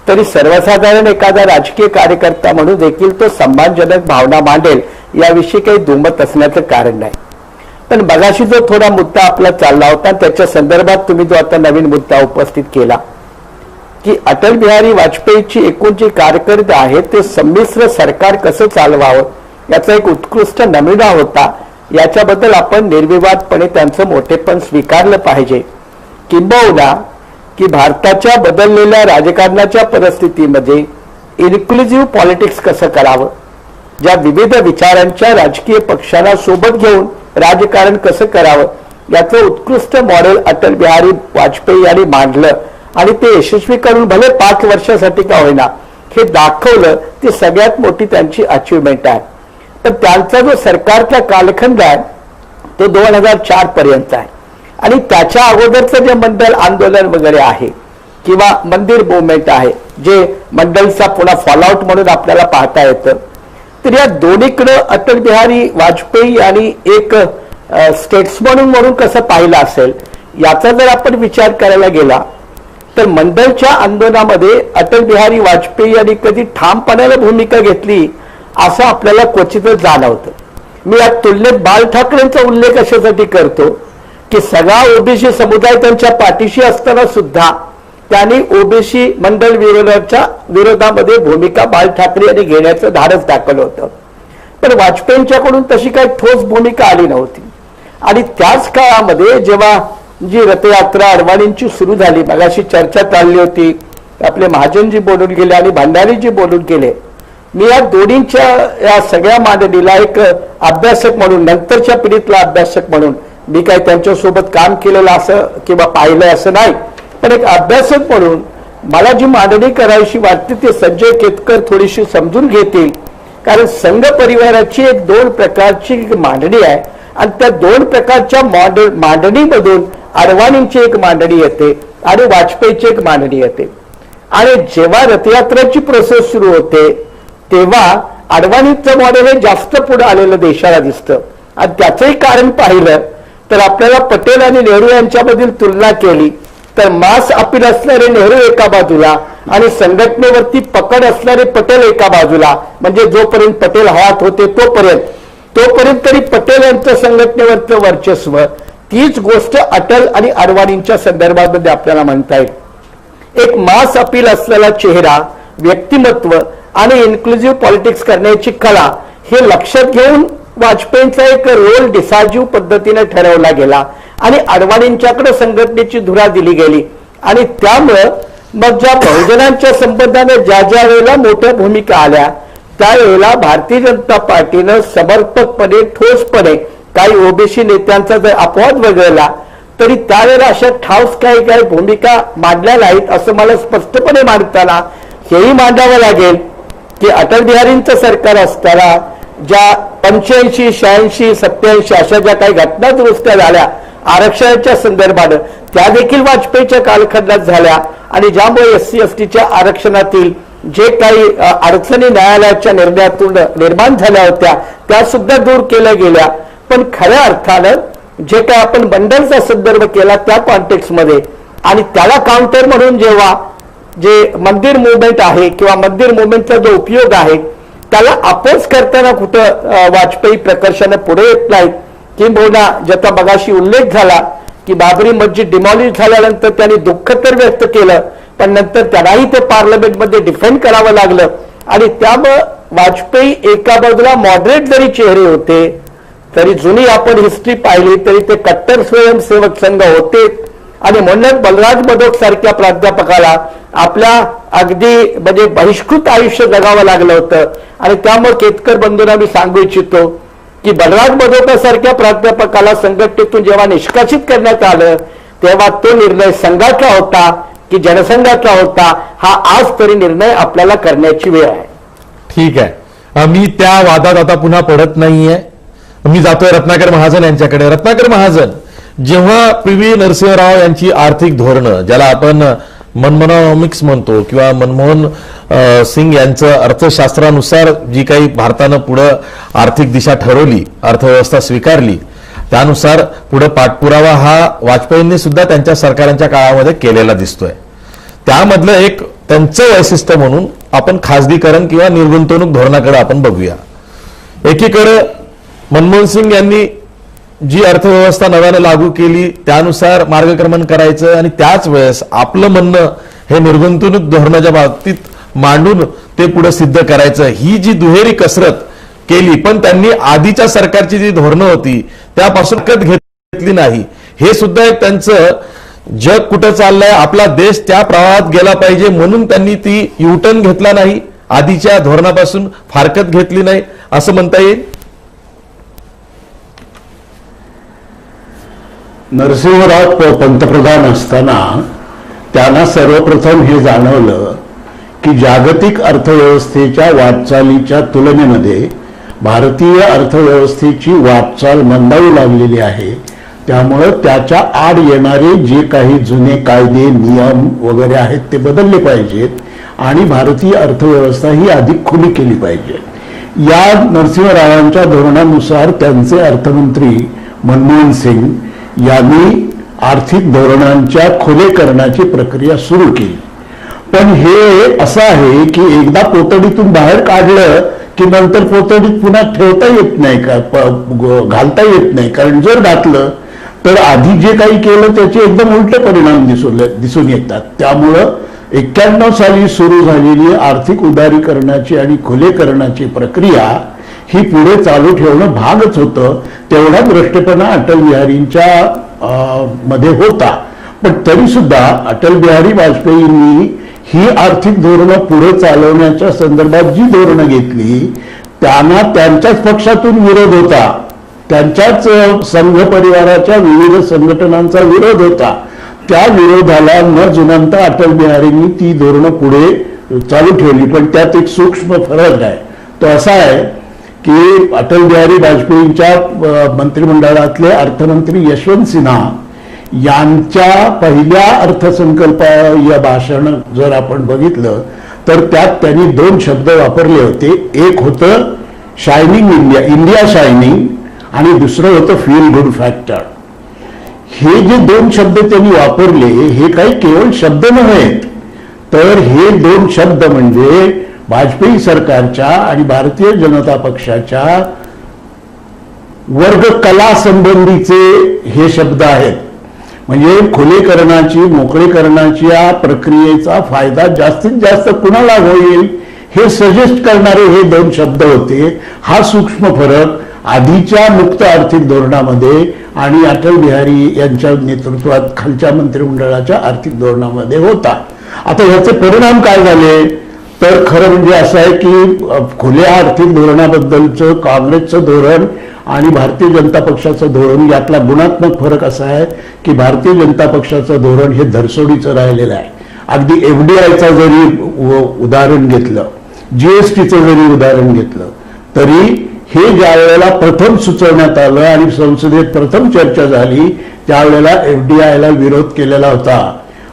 तरी सर्वसाधारण एखादा राजकीय कार्यकर्ता म्हणून देखील तो सन्मानजनक भावना मांडेल याविषयी काही दुमत असण्याचं कारण नाही. पण मगाशी जो थोडा मुद्दा आपला चालला होता त्याच्या संदर्भात तुम्ही जो आता नवीन मुद्दा उपस्थित केला की अटल बिहारी वाजपेयीची एकूण जी कारकीर्द आहे ते संमिश्र सरकार कसं चालवावं याचा एक उत्कृष्ट नमुना होता. याच्याबद्दल आपण निर्विवादपणे त्यांचं मोठेपण स्वीकारलं पाहिजे. किंबहुना की भारताच्या बदललेल्या राजकारणाच्या परिस्थितीमध्ये इन्क्लुझिव्ह पॉलिटिक्स कसं करावं, ज्या विविध विचारांच्या राजकीय पक्षांना सोबत घेऊन राजकारण कसं करावं याचं उत्कृष्ट मॉडेल अटल बिहारी वाजपेयी यांनी मांडलं आणि ते यशस्वी करून भले 5 वर्षासाठी का होईना हे दाखवलं. ती सगळ्यात मोठी त्यांची अचिव्हमेंट आहे. पण त्यांचा जो सरकारचा कालखंड आहे तो 2004 पर्यंत आहे आणि त्याच्या अगोदरचं जे मंडल आंदोलन वगैरे आहे किंवा मंदिर मुवमेंट आहे जे मंडलचा पुन्हा फॉलआउट म्हणून आपल्याला पाहता येतं. तर या दोन्हीकडे अटल बिहारी वाजपेयी आणि एक स्टेट्समन म्हणून कसं पाहिलं असेल याचा जर आपण विचार करायला गेला तर मंडलच्या आंदोलनामध्ये अटल बिहारी वाजपेयी यांनी कधी ठामपणाने भूमिका घेतली असं आपल्याला क्वचितच जाणवतं. मी या तुलनेत बाळ ठाकरेंचा उल्लेख अशासाठी करतो की सगळा ओबीसी समुदाय त्यांच्या पाठीशी असताना सुद्धा त्यांनी ओबीसी मंडल विरोधामध्ये भूमिका बाळ ठाकरे यांनी घेण्याचं धाडस दाखवलं होतं. पण वाजपेयींच्याकडून तशी काही ठोस भूमिका आली नव्हती. आणि त्याच काळामध्ये जेव्हा जी रथयात्रा अडवाणींची सुरू झाली, मगाशी चर्चा चालली होती, आपले महाजनजी बोलून गेले आणि भंडारीजी बोलून गेले. मी या दोन्हींच्या या सगळ्या मांडणीला एक अभ्यासक म्हणून, नंतरच्या पिढीतला अभ्यासक म्हणून, मी काय त्यांच्यासोबत काम केलेलं असं किंवा पाहिलंय असं नाही, पण एक अभ्यासक म्हणून मला जी मांडणी करायची वाटते ती संजय केतकर थोडीशी समजून घेतील. कारण संघ परिवाराची एक दोन प्रकारची मांडणी आहे आणि त्या दोन प्रकारच्या मांडणीमधून अडवाणींची एक मांडणी येते आणि वाजपेयीची एक मांडणी येते. आणि जेव्हा रथयात्रेची प्रोसेस सुरू होते तेव्हा अडवाणीचं मॉडेल हे जास्त पुढे आलेलं देशाला दिसतं. आणि त्याचंही कारण पाहिलं तर आपल्याला पटेल आणि नेहरू यांच्यामधील तुलना केली तर मास अपील असणारे नेहरू एका बाजूला आणि संघटनेवरती पकड असणारे पटेल एका बाजूला, म्हणजे जोपर्यंत पटेल हयात होते तोपर्यंत तरी पटेल यांचं संघटनेवरचं वर्चस्व. तीच गोष्ट अटल आणि अडवाणींच्या संदर्भामध्ये आपल्याला म्हणता येईल. एक मास अपील असलेला चेहरा, व्यक्तिमत्व आणि इन्क्लुझिव्ह पॉलिटिक्स करण्याची कला हे लक्षात घेऊन वाजपेयींचा एक रोल डिसार्जिव्ह पद्धतीने ठरवला गेला आणि अडवाणींच्याकडे संघटनेची धुरा दिली गेली. आणि त्यामुळं मग ज्या बहुजनांच्या संबंधाने ज्या ज्या वेळेला मोठ्या भूमिका आल्या त्यावेळेला भारतीय जनता पार्टीनं समर्पकपणे, ठोसपणे काही ओबीसी नेत्यांचा जर अपवाद वगळला तरी त्यावेळेला अशा ठाऊस काही भूमिका मांडल्या नाहीत असं मला स्पष्टपणे मांडताना हेही मांडावं लागेल की अटल बिहारींचं सरकार असताना ज्या 85, 86, 87 अशा ज्या काही घटना दुरुस्त्या झाल्या आरक्षणाच्या संदर्भानं त्या देखील वाजपेयीच्या कालखंडात झाल्या आणि ज्यामुळे SC STच्या आरक्षणातील जे काही अडचणी न्यायालयाच्या निर्णयातून निर्माण झाल्या होत्या त्या सुद्धा दूर केल्या गेल्या. पण खऱ्या अर्थानं जे काय आपण बंडलचा संदर्भ केला त्या कॉन्टेक्स्टमध्ये आणि त्याला काउंटर म्हणून जेव्हा जे मंदिर मुवमेंट आहे किंवा मंदिर मुवमेंटचा जो उपयोग आहे त्याला अपोज करताना कुठं वाजपेयी प्रकर्षाने पुढे येत नाहीत. किंबहुना ज्याचा मगाशी उल्लेख झाला की बाबरी मस्जिद डिमॉलिश झाल्यानंतर त्यांनी दुःख तर व्यक्त केलं पण नंतर त्यांनाही ते पार्लमेंटमध्ये डिफेंड करावं लागलं. आणि त्यामुळं वाजपेयी एका बाजूला मॉडरेट जरी चेहरे होते तरी जुनी आपण हिस्ट्री पाहिली तरी ते कट्टर स्वयंसेवक संघ होते. आणि म्हणूनच बलराज मधोक सारख्या प्राध्यापकाला आपल्या अगदी म्हणजे बहिष्कृत आयुष्य जगावं लागलं होतं. आणि त्यामुळे केतकर बंधूंना मी सांगू इच्छितो की बलराज मधोकासारख्या प्राध्यापकाला संघटनेतून जेव्हा निष्कासित करण्यात आलं तेव्हा तो निर्णय संघाचा होता की जनसंघाचा होता हा आज तरी निर्णय आपल्याला करण्याची वेळ आहे. ठीक आहे, मी त्या वादात आता पुन्हा पडत नाहीये. मी जातोय रत्नाकर महाजन यांच्याकडे. रत्नाकर महाजन, जेव्हा PV नरसिंहराव यांची आर्थिक धोरणं ज्याला आपण मनमोनॉमिक्स म्हणतो किंवा मनमोहन सिंग यांचं अर्थशास्त्रानुसार जी काही भारतानं पुढं आर्थिक दिशा ठरवली, अर्थव्यवस्था स्वीकारली, त्यानुसार पुढे पाठपुरावा हा वाजपेयींनी सुद्धा त्यांच्या सरकारांच्या काळामध्ये केलेला दिसतोय. त्यामधलं एक त्यांचं वैशिष्ट्य म्हणून आपण खासगीकरण किंवा निर्गुंतवणूक धोरणाकडे आपण बघूया. एकीकडे मनमोहन सिंग यांनी जी अर्थव्यवस्था नव्यानं लागू केली त्यानुसार मार्गक्रमण करायचं आणि त्याच वेळेस आपलं म्हणणं हे निर्गुंतवणूक धोरणाच्या बाबतीत मांडून ते पुढे सिद्ध करायचं, ही जी दुहेरी कसरत केली. पण त्यांनी आधीच्या सरकारची जी धोरणं होती त्यापासून कत घेतली नाही. हे सुद्धा एक त्यांचं जग कुठं चाललंय, आपला देश त्या प्रवाहात गेला पाहिजे म्हणून त्यांनी ती युटर्न घेतला नाही, आधीच्या धोरणापासून फारकत घेतली नाही असं म्हणता येईल. नरसिंहराव पंतप्रधान असताना त्यांना सर्वप्रथम हे जाणवलं की जागतिक अर्थव्यवस्थेच्या वाटचालीच्या तुलनेमध्ये भारतीय अर्थव्यवस्थेची वाटचाल मंदावू लागलेली आहे. त्यामुळं त्याच्या आड येणारे जे काही जुने कायदे नियम वगैरे आहेत ते बदलले पाहिजेत आणि भारतीय अर्थव्यवस्था ही अधिक खुली केली पाहिजे. या नरसिंहरावांच्या धोरणानुसार त्यांचे अर्थमंत्री मनमोहन सिंग यांनी आर्थिक धोरणांच्या खुलेकरणाची प्रक्रिया सुरू केली. पण हे असं आहे की एकदा पोतडीतून बाहेर काढलं की नंतर पोतडीत पुन्हा ठेवता येत नाही का, घालता येत नाही. कारण जर घातलं तर आधी जे काही केलं त्याचे एकदम उलटे परिणाम दिसून येतात. त्यामुळं 91 साली सुरू झालेली आर्थिक उदारीकरणाची आणि खुलेकरणाची प्रक्रिया ही पुढे चालू ठेवणं भागच होतं. तेवढा भ्रष्टपणा अटल बिहारींच्या मध्ये होता. पण तरी सुद्धा अटल बिहारी वाजपेयींनी ही आर्थिक धोरणं पुढे चालवण्याच्या संदर्भात जी धोरणं घेतली त्यांना त्यांच्याच पक्षातून विरोध होता, त्यांच्याच संघ परिवाराच्या विविध संघटनांचा विरोध होता. त्या विरोधाला न जुमानता अटल बिहारींनी ती धोरणं पुढे चालू ठेवली. पण त्यात एक सूक्ष्म फरक आहे. तो असा आहे की अटल बिहारी वाजपेयींच्या मंत्रिमंडळातले अर्थमंत्री यशवंत सिन्हा यांच्या पहिल्या अर्थसंकल्पीय भाषण जर आपण बघितलं तर त्यात त्यांनी 2 शब्द वापरले होते. एक होतं शायनिंग इंडिया, इंडिया शायनिंग, आणि दुसरं होतं फील गुड फॅक्टर. हे जे 2 शब्द त्यांनी वापरले हे काही केवळ शब्द नव्हेत, तर हे 2 शब्द म्हणजे वाजपेयी सरकारच्या आणि भारतीय जनता पक्षाच्या वर्ग कला संबंधीचे हे शब्द आहेत. म्हणजे खुलेकरणाची, मोकळीकरणाची या प्रक्रियेचा फायदा जास्तीत जास्त कुणाला होईल हे सजेस्ट करणारे हे 2 शब्द होते. हा सूक्ष्म फरक आधीच्या मुक्त आर्थिक धोरणामध्ये आणि अटल बिहारी यांच्या नेतृत्वात खालच्या मंत्रिमंडळाच्या आर्थिक धोरणामध्ये होता. आता याचे परिणाम काय झाले तर खरं म्हणजे असं आहे की खुल्या आर्थिक धोरणाबद्दलचं काँग्रेसचं धोरण आणि भारतीय जनता पक्षाचं धोरण यातला गुणात्मक फरक असा आहे की भारतीय जनता पक्षाचं धोरण हे धरसोडीचं राहिलेलं आहे. अगदी FDIचं जरी उदाहरण घेतलं, GSTचं जरी उदाहरण घेतलं तरी हे ज्या वेळेला प्रथम सुचवण्यात आलं आणि संसदेत प्रथम चर्चा झाली त्यावेळेला FDIला विरोध केलेला होता,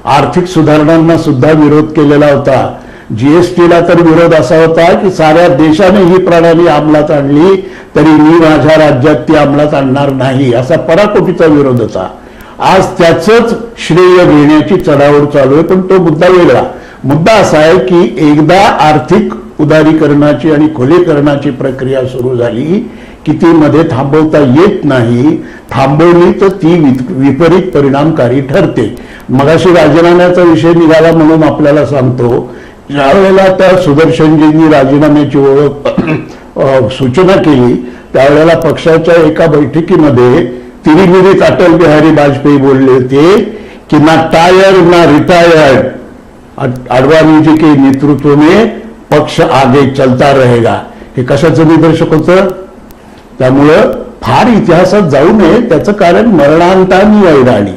आर्थिक सुधारणांना सुद्धा विरोध केलेला होता. GSTला तर विरोध असा होता की साऱ्या देशाने ही प्रणाली अंमलात आणली तरी मी माझ्या राज्यात ती अंमलात आणणार नाही असा पराकोटीचा विरोध होता. आज त्याचंच श्रेय घेण्याची चढाओढ चालू आहे. पण तो मुद्दा वेगळा. मुद्दा असा आहे की एकदा आर्थिक उदारीकरणाची आणि खुलेकरणाची प्रक्रिया सुरू झाली की ती मध्ये थांबवता येत नाही. थांबवली तर ती विपरीत परिणामकारी ठरते. मगाशी राजीनाम्याचा विषय निघाला म्हणून आपल्याला सांगतो, ज्या वेळेला त्या सुदर्शनजींनी राजीनाम्याची सूचना केली त्यावेळेला पक्षाच्या एका बैठकीमध्ये तिरिमिरीत अटल बिहारी वाजपेयी बोलले होते की ना टायर्ड ना रिटायर्ड, अडवाणी जी के नेतृत्व में पक्ष आगे चलता रहेगा. हे कशाचं निदर्शक होतं. त्यामुळं फार इतिहासात जाऊ नये. त्याचं कारण मरणांतानी वैराणी.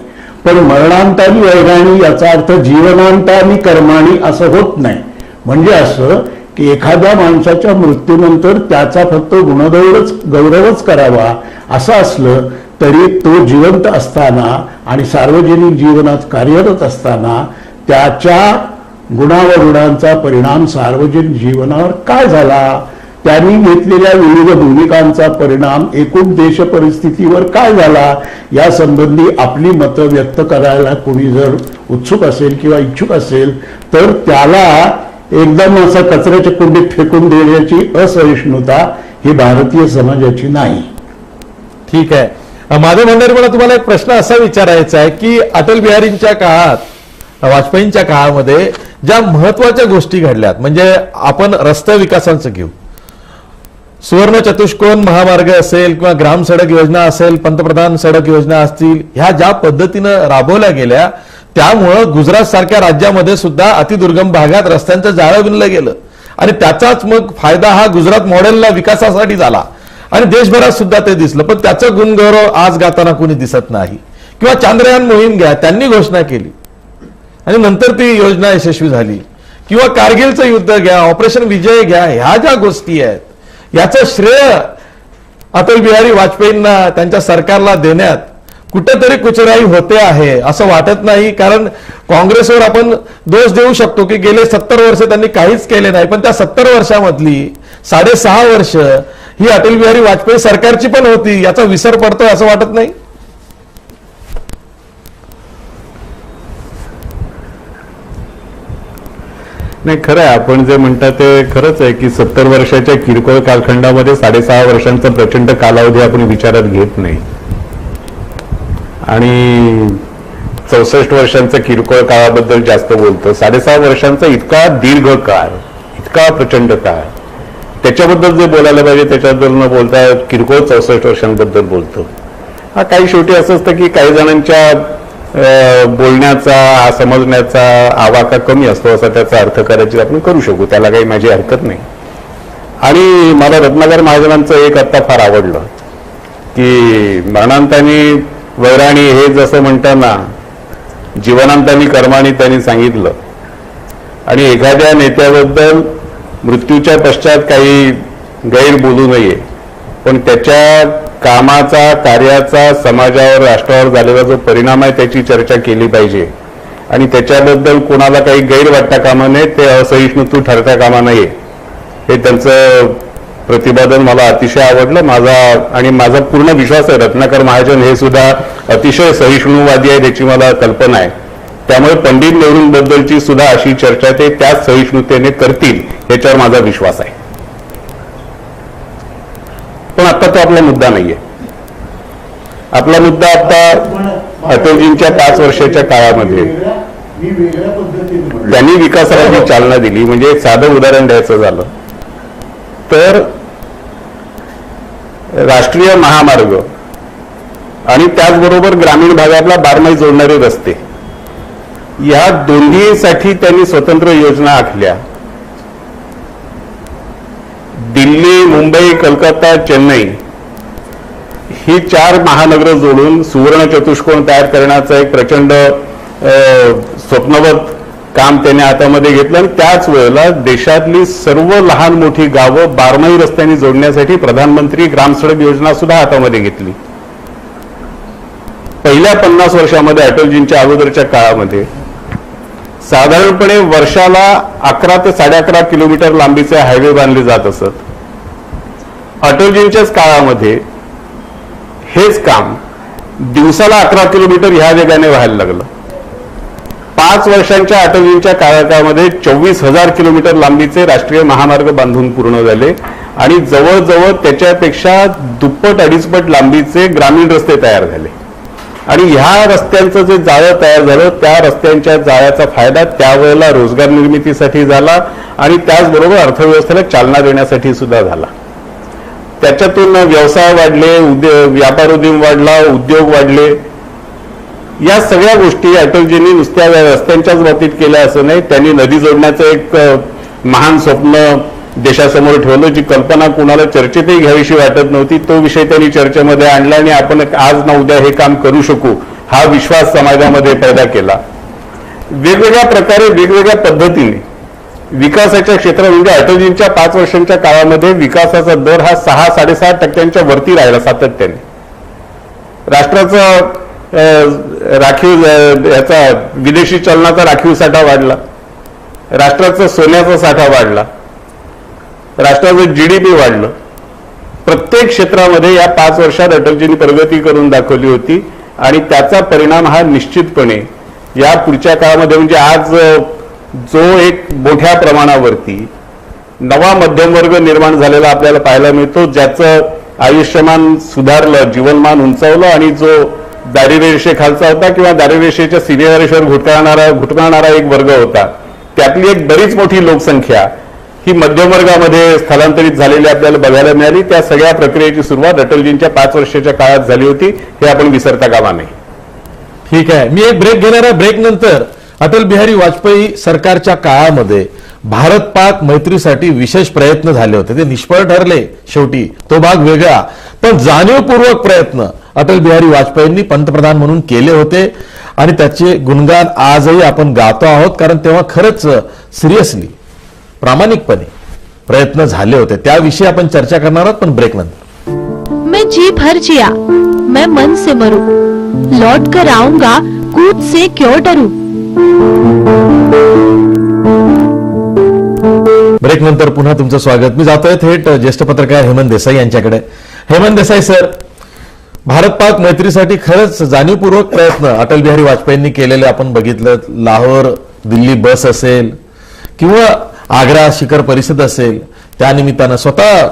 पण मरणांतानी वैराणी याचा अर्थ जीवनांतानी कर्माणी असं होत नाही. म्हणजे असं की एखाद्या माणसाच्या मृत्यूनंतर त्याचा फक्त गौरवच करावा असं असलं तरी तो जिवंत असताना आणि सार्वजनिक जीवनात कार्यरत असताना त्याच्या गुणावरुणांचा परिणाम सार्वजनिक जीवनावर काय झाला, त्यांनी घेतलेल्या विविध भूमिकांचा परिणाम एकूण देश परिस्थितीवर काय झाला या संबंधी आपली मतं व्यक्त करायला कोणी जर उत्सुक असेल किंवा इच्छुक असेल तर त्याला एकदम असं कचऱ्याच्या कुंडीत फेकून देण्याची असहिष्णुता ही भारतीय समाजाची नाही. ठीक आहे. माझ्या म्हणणारे मला तुम्हाला एक प्रश्न असा विचारायचा आहे की अटल बिहारींच्या काळात, वाजपेयींच्या काळामध्ये ज्या महत्वाच्या गोष्टी घडल्यात, म्हणजे आपण रस्ते विकासांचं घेऊ, सुवर्ण चतुष्कोन महामार्ग असेल किंवा ग्राम सडक योजना असेल, पंतप्रधान सडक योजना असतील, ह्या ज्या पद्धतीनं राबवल्या गेल्या त्यामुळं गुजरात सारख्या राज्यामध्ये सुद्धा अतिदुर्गम भागात रस्त्यांचं जाळं विणलं गेलं आणि त्याचाच मग फायदा हा गुजरात मॉडेलला विकासासाठी झाला आणि देशभरात सुद्धा ते दिसलं. पण त्याचं गुणगौरव आज गाताना कोणी दिसत नाही. किंवा चांद्रयान मोहीम घ्या, त्यांनी घोषणा केली आणि नंतर ती योजना यशस्वी झाली. किंवा कारगिलचं युद्ध घ्या, ऑपरेशन विजय घ्या, ह्या ज्या गोष्टी आहेत याचं श्रेय अटल बिहारी वाजपेयींना त्यांच्या सरकारला देण्यात कुठेतरी कुचराई होते आहे असं वाटत नाही. कारण काँग्रेसवर आपण दोष देऊ शकतो की गेले 70 वर्ष त्यांनी काहीच केले नाही, पण त्या 70 वर्षामधली 6.5 वर्ष ही अटल बिहारी वाजपेयी सरकारची पण होती, याचा विसर पडतोय असं वाटत नाही. नाही, खरं आहे. आपण जे म्हणता ते खरंच आहे की 70 वर्षाच्या किरकोळ कालखंडामध्ये 6.5 वर्षांचा प्रचंड कालावधी आपण विचारात घेत नाही आणि 64 वर्षांचा किरकोळ काळाबद्दल जास्त बोलतो. 6.5 वर्षांचा इतका दीर्घ काळ, इतका प्रचंड काळ, त्याच्याबद्दल जे बोलायला पाहिजे त्याच्याबद्दल न बोलता किरकोळ 64 वर्षांबद्दल बोलतो. हा काही शेवटी असं असतं की काही जणांच्या बोलण्याचा समजण्याचा आवाका कमी असतो असा त्याचा अर्थ करायची आपण करू शकू, त्याला काही माझी हरकत नाही. आणि मला रत्नाकर महाजनांचं एक आत्ता फार आवडलं की मरणांतानी वैराणी हे जसं म्हणताना जीवनांतानी कर्मानी त्यांनी सांगितलं. आणि एखाद्या नेत्याबद्दल मृत्यूच्या पश्चात काही गैर बोलू नये, पण त्याच्या कामाचा कार्याचा समाजावर राष्ट्रावर झालेला जो परिणाम आहे त्याची चर्चा केली पाहिजे आणि त्याच्याबद्दल कोणाला काही गैर वाटता कामा नये, ते असहिष्णुता ठरता कामा नये, हे त्यांचं प्रतिपादन मला अतिशय आवडलं. माझा पूर्ण विश्वास आहे रत्नाकर महाजन हे सुद्धा अतिशय सहिष्णुवादी आहे याची मला कल्पना आहे. त्यामुळे पंडित नेहरूंबद्दलची सुद्धा अशी चर्चा ते त्याच सहिष्णुतेने करतील याच्यावर माझा विश्वास आहे. पण आता तो आपला मुद्दा नाहीये. आपला मुद्दा आता अटलजींच्या 5 वर्षाच्या काळामध्ये त्यांनी विकासाला जी चालना दिली. म्हणजे एक साधं उदाहरण द्यायचं झालं तर राष्ट्रीय महामार्ग आणि त्याचबरोबर ग्रामीण भागातला बारमाही जोडणारे रस्ते, या दोन्हीसाठी त्यांनी स्वतंत्र योजना आखल्या. दिल्ली, मुंबई, कलकत्ता, चेन्नई ही 4 महानगर जोडून सुवर्ण चतुष्कोन तयार करण्याचं एक प्रचंड स्वप्नवत काम त्याने हातामध्ये घेतलं आणि त्याच वेळेला देशातली सर्व लहान मोठी गावं बारमाही रस्त्यांनी जोडण्यासाठी प्रधानमंत्री ग्राम सडक योजना सुद्धा हातामध्ये घेतली. पहिल्या 50 वर्षामध्ये अटलजींच्या अगोदरच्या काळामध्ये साधारणपणे वर्षाला 11 ते 11.5 किलोमीटर लांबीचे हायवे बांधले जात असत. अटलजींच्याच काळामध्ये हेच काम दिवसाला 11 किलोमीटर ह्या वेगाने व्हायला लागलं. 5 वर्षांच्या अटलजींच्या काळामध्ये 24,000 किलोमीटर लांबीचे राष्ट्रीय महामार्ग बांधून पूर्ण झाले आणि जवळजवळ त्याच्यापेक्षा दुप्पट अडीचपट लांबीचे ग्रामीण रस्ते तयार झाले. आणि ह्या रस्त्यांचं जे जाळं तयार झालं त्या रस्त्यांच्या जाळ्याचा फायदा त्यावेळेला रोजगार निर्मितीसाठी झाला आणि त्याचबरोबर अर्थव्यवस्थेला चालना देण्यासाठी सुद्धा झाला. त्याच्यातून व्यवसाय वाढले, व्यापार उद्यम वाढला, उद्योग वाढले. या सगळ्या गोष्टी अटलजींनी नुसत्या रस्त्यांच्याच बाबतीत केल्या असं नाही, त्यांनी नदी जोडण्याचं एक महान स्वप्न देशासमोर ठेवलं, जी कल्पना कुणाला चर्चेतही घ्यावीशी वाटत नव्हती. तो विषय त्यांनी चर्चेमध्ये आणला आणि आपण आज ना उद्या हे काम करू शकू हा विश्वास समाजामध्ये पैदा केला. वेगवेगळ्या प्रकारे वेगवेगळ्या पद्धतीने विकासाच्या क्षेत्रात म्हणजे अटलजींच्या 5 वर्षांच्या काळामध्ये विकासाचा दर हा 6-6.5% वरती राहिला सातत्याने. राष्ट्राचा राखीव याचा विदेशी चलनाचा राखीव साठा वाढला, राष्ट्राचा सोन्याचा साठा वाढला, राष्ट्राचं GDP वाढलं. प्रत्येक क्षेत्रामध्ये या 5 वर्षात अटलजींनी प्रगती करून दाखवली होती आणि त्याचा परिणाम हा निश्चितपणे या पुढच्या काळामध्ये म्हणजे आज जो एक मोठ्या प्रमाणावरती नवा मध्यमवर्ग निर्माण झालेला आपल्याला पाहायला मिळतो, ज्याचं आयुष्यमान सुधारलं, जीवनमान उंचावलं आणि जो दारिद्र्य रेषेखालचा होता किंवा दारिद्र्य रेषेच्या सीमेरेषेवर घुटमाळणारा एक वर्ग होता, त्यातली एक बरीच मोठी लोकसंख्या ही मध्यमवर्गामध्ये स्थलांतरित झालेली आपल्याला बघायला मिळाली. त्या सगळ्या प्रक्रियेची सुरुवात अटलजींच्या 5 वर्षाच्या काळात झाली होती, हे आपण विसरता कामा नये. ठीक आहे, मी एक ब्रेक घेणार आहे. ब्रेक नंतर अटल बिहारी वाजपेयी सरकारच्या काळामध्ये भारत पाक मैत्रीसाठी विशेष प्रयत्न झाले होते, ते निष्फळ ठरले शेवटी, तो भाग वेगळा. पण जाणीवपूर्वक प्रयत्न अटल बिहारी वाजपेयींनी पंतप्रधान म्हणून केले होते आणि त्याचे गुणगान आजही आपण गातो आहोत, कारण तेव्हा खरंच सिरियसली प्रामाणिकपणे प्रयत्न झाले होते. त्याविषयी आपण चर्चा करणार आहोत, पण ब्रेक नंतर. मैं जी भर जिया, मैं मन से मरू, लौट कर आऊंगा कूद से क्यों डरू. ब्रेक नंतर पुन्हा तुमचं स्वागत. मी जातोय थेट ज्येष्ठ पत्रकार हेमंत देसाई यांच्याकडे. हेमंत देसाई सर, भारत पाक मैत्रीसाठी खरंच जाणीवपूर्वक प्रयत्न अटल बिहारी वाजपेयींनी केलेले आपण बघितलं. लाहोर दिल्ली बस असेल किंवा आग्रा शिखर परिषद असेल, त्यानिमित्तानं स्वतः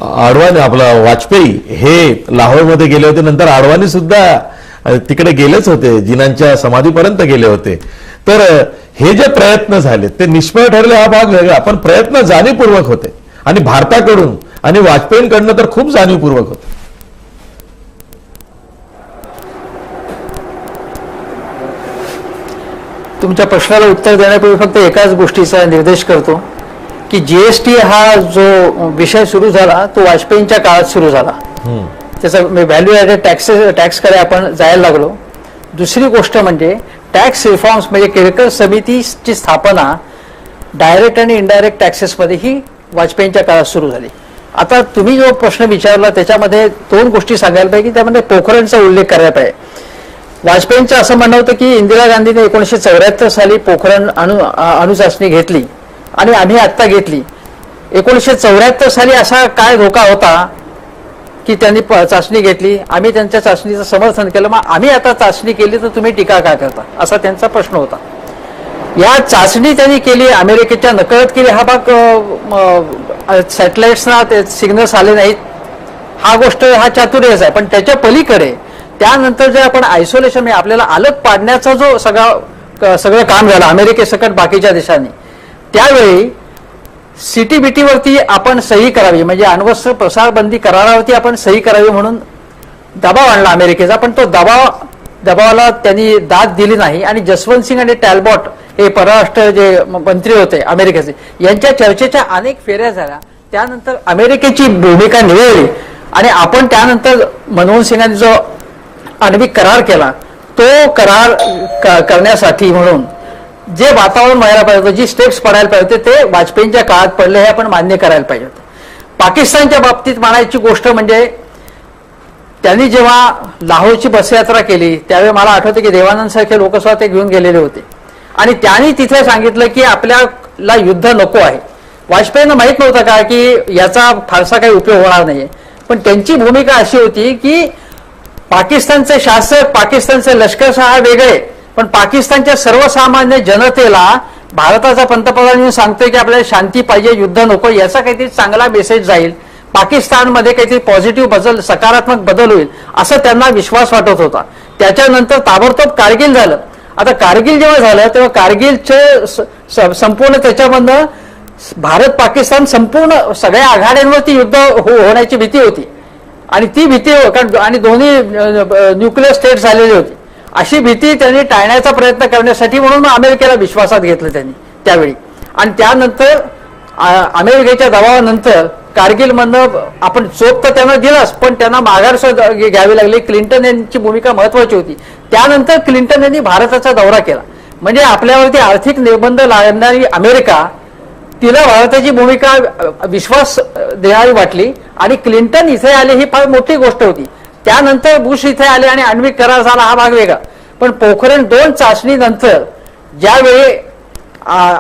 आडवाणी आपला वाजपेयी हे लाहोरमध्ये गेले होते. नंतर आडवाणी सुद्धा तिकडे गेलेच होते, जिनांच्या समाधीपर्यंत गेले होते. तर हे जे प्रयत्न झाले ते निष्फळ ठरले हा भाग वेगळा, पण प्रयत्न जाणीवपूर्वक होते आणि भारताकडून आणि वाजपेयींकडनं तर खूप जाणीवपूर्वक होते. तुमच्या प्रश्नाला उत्तर देण्यापूर्वी फक्त एकाच गोष्टीचा निर्देश करतो की जीएसटी हा जो विषय सुरू झाला तो वाजपेयींच्या काळात सुरू झाला. त्याचा व्हॅल्यू ॲडेड टॅक्सकडे आपण जायला लागलो. दुसरी गोष्ट म्हणजे टॅक्स रिफॉर्म्स म्हणजे केळकर समितीची स्थापना डायरेक्ट आणि इनडायरेक्ट टॅक्सेसमध्ये ही वाजपेयींच्या काळात सुरू झाली. आता तुम्ही जो प्रश्न विचारला त्याच्यामध्ये दोन गोष्टी सांगायला पाहिजे की त्यामध्ये पोखरणचा उल्लेख करायला पाहिजे. वाजपेयींचं असं म्हणणं होतं की इंदिरा गांधीने 1974 साली पोखरण अणुचाचणी घेतली आणि आम्ही आत्ता घेतली. 1974 साली असा काय धोका होता की त्यांनी चाचणी घेतली, आम्ही त्यांच्या चाचणीचं समर्थन केलं, मग आम्ही आता चाचणी केली तर तुम्ही टीका का करता, असा त्यांचा प्रश्न होता. या चाचणी त्यांनी केली, अमेरिकेच्या नकळत केली. हा भाग सॅटेलाइट्सना ते सिग्नल्स आले नाहीत, हा गोष्ट हा चातुर्यच आहे. पण त्याच्या पलीकडे त्यानंतर जे आपण आयसोलेशन म्हणजे आपल्याला अलग पाडण्याचा जो सगळं काम झालं अमेरिकेसकट बाकीच्या देशांनी, त्यावेळी सीटीबीटीवरती आपण सही करावी म्हणजे अण्वस्त्र प्रसारबंदी करारावरती आपण सही करावी म्हणून दबाव आणला अमेरिकेचा. पण तो दबावाला त्यांनी दाद दिली नाही आणि जसवंत सिंग आणि टॅलबॉट हे परराष्ट्र जे मंत्री होते अमेरिकेचे, यांच्या चर्चेच्या अनेक फेऱ्या झाल्या. त्यानंतर अमेरिकेची भूमिका निवडली आणि आपण त्यानंतर मनमोहन सिंगांनी जो आण्विक करार केला तो करार करण्यासाठी म्हणून जे वातावरण व्हायला पाहिजे होतं, जी स्टेप्स पडायला पाहिजे होते ते वाजपेयींच्या काळात पडले, हे आपण मान्य करायला पाहिजे होतं. पाकिस्तानच्या बाबतीत म्हणायची गोष्ट म्हणजे त्यांनी जेव्हा लाहोरची बसयात्रा केली त्यावेळी मला आठवतं की देवानंद सारखे लोक स्वतः ते घेऊन गेलेले होते आणि त्यांनी तिथे सांगितलं की आपल्याला युद्ध नको आहे. वाजपेयींना माहित नव्हतं का की याचा फारसा काही उपयोग होणार नाहीये, पण त्यांची भूमिका अशी होती की पाकिस्तानचे शासक पाकिस्तानचे लष्करशाह वेगळे, पण पाकिस्तानच्या सर्वसामान्य जनतेला भारताचा पंतप्रधान येऊन सांगतोय की आपल्याला शांती पाहिजे, युद्ध नको, याचा काहीतरी चांगला मेसेज जाईल, पाकिस्तानमध्ये काहीतरी पॉझिटिव्ह बदल सकारात्मक बदल होईल असं त्यांना विश्वास वाटत होता. त्याच्यानंतर ताबडतोब कारगिल झालं. आता कारगिल जेव्हा झालं तेव्हा कारगिलचे संपूर्ण त्याच्यामधनं भारत पाकिस्तान संपूर्ण सगळ्या आघाड्यांवरती युद्ध होण्याची भीती होती आणि ती भीती आणि दोन्ही न्यूक्लिअर स्टेट झालेली होती. अशी भीती त्यांनी टाळण्याचा प्रयत्न करण्यासाठी म्हणून अमेरिकेला विश्वासात घेतलं त्यांनी त्यावेळी. आणि त्यानंतर अमेरिकेच्या दबावानंतर कारगिलमधनं आपण चोप तर त्यांना दिलाच, पण त्यांना माघार घ्यावी लागली. क्लिंटन यांची भूमिका महत्वाची होती. त्यानंतर क्लिंटन यांनी भारताचा दौरा केला. म्हणजे आपल्यावरती आर्थिक निर्बंध लादणारी अमेरिका, तिला भारताची भूमिका विश्वास देणारी वाटली आणि क्लिंटन इथे आले ही फार मोठी गोष्ट होती. त्यानंतर बुश इथे आले आणि आण्विक करार झाला, हा भाग वेगळा. पण पोखरण 2 चाचणीनंतर ज्यावेळी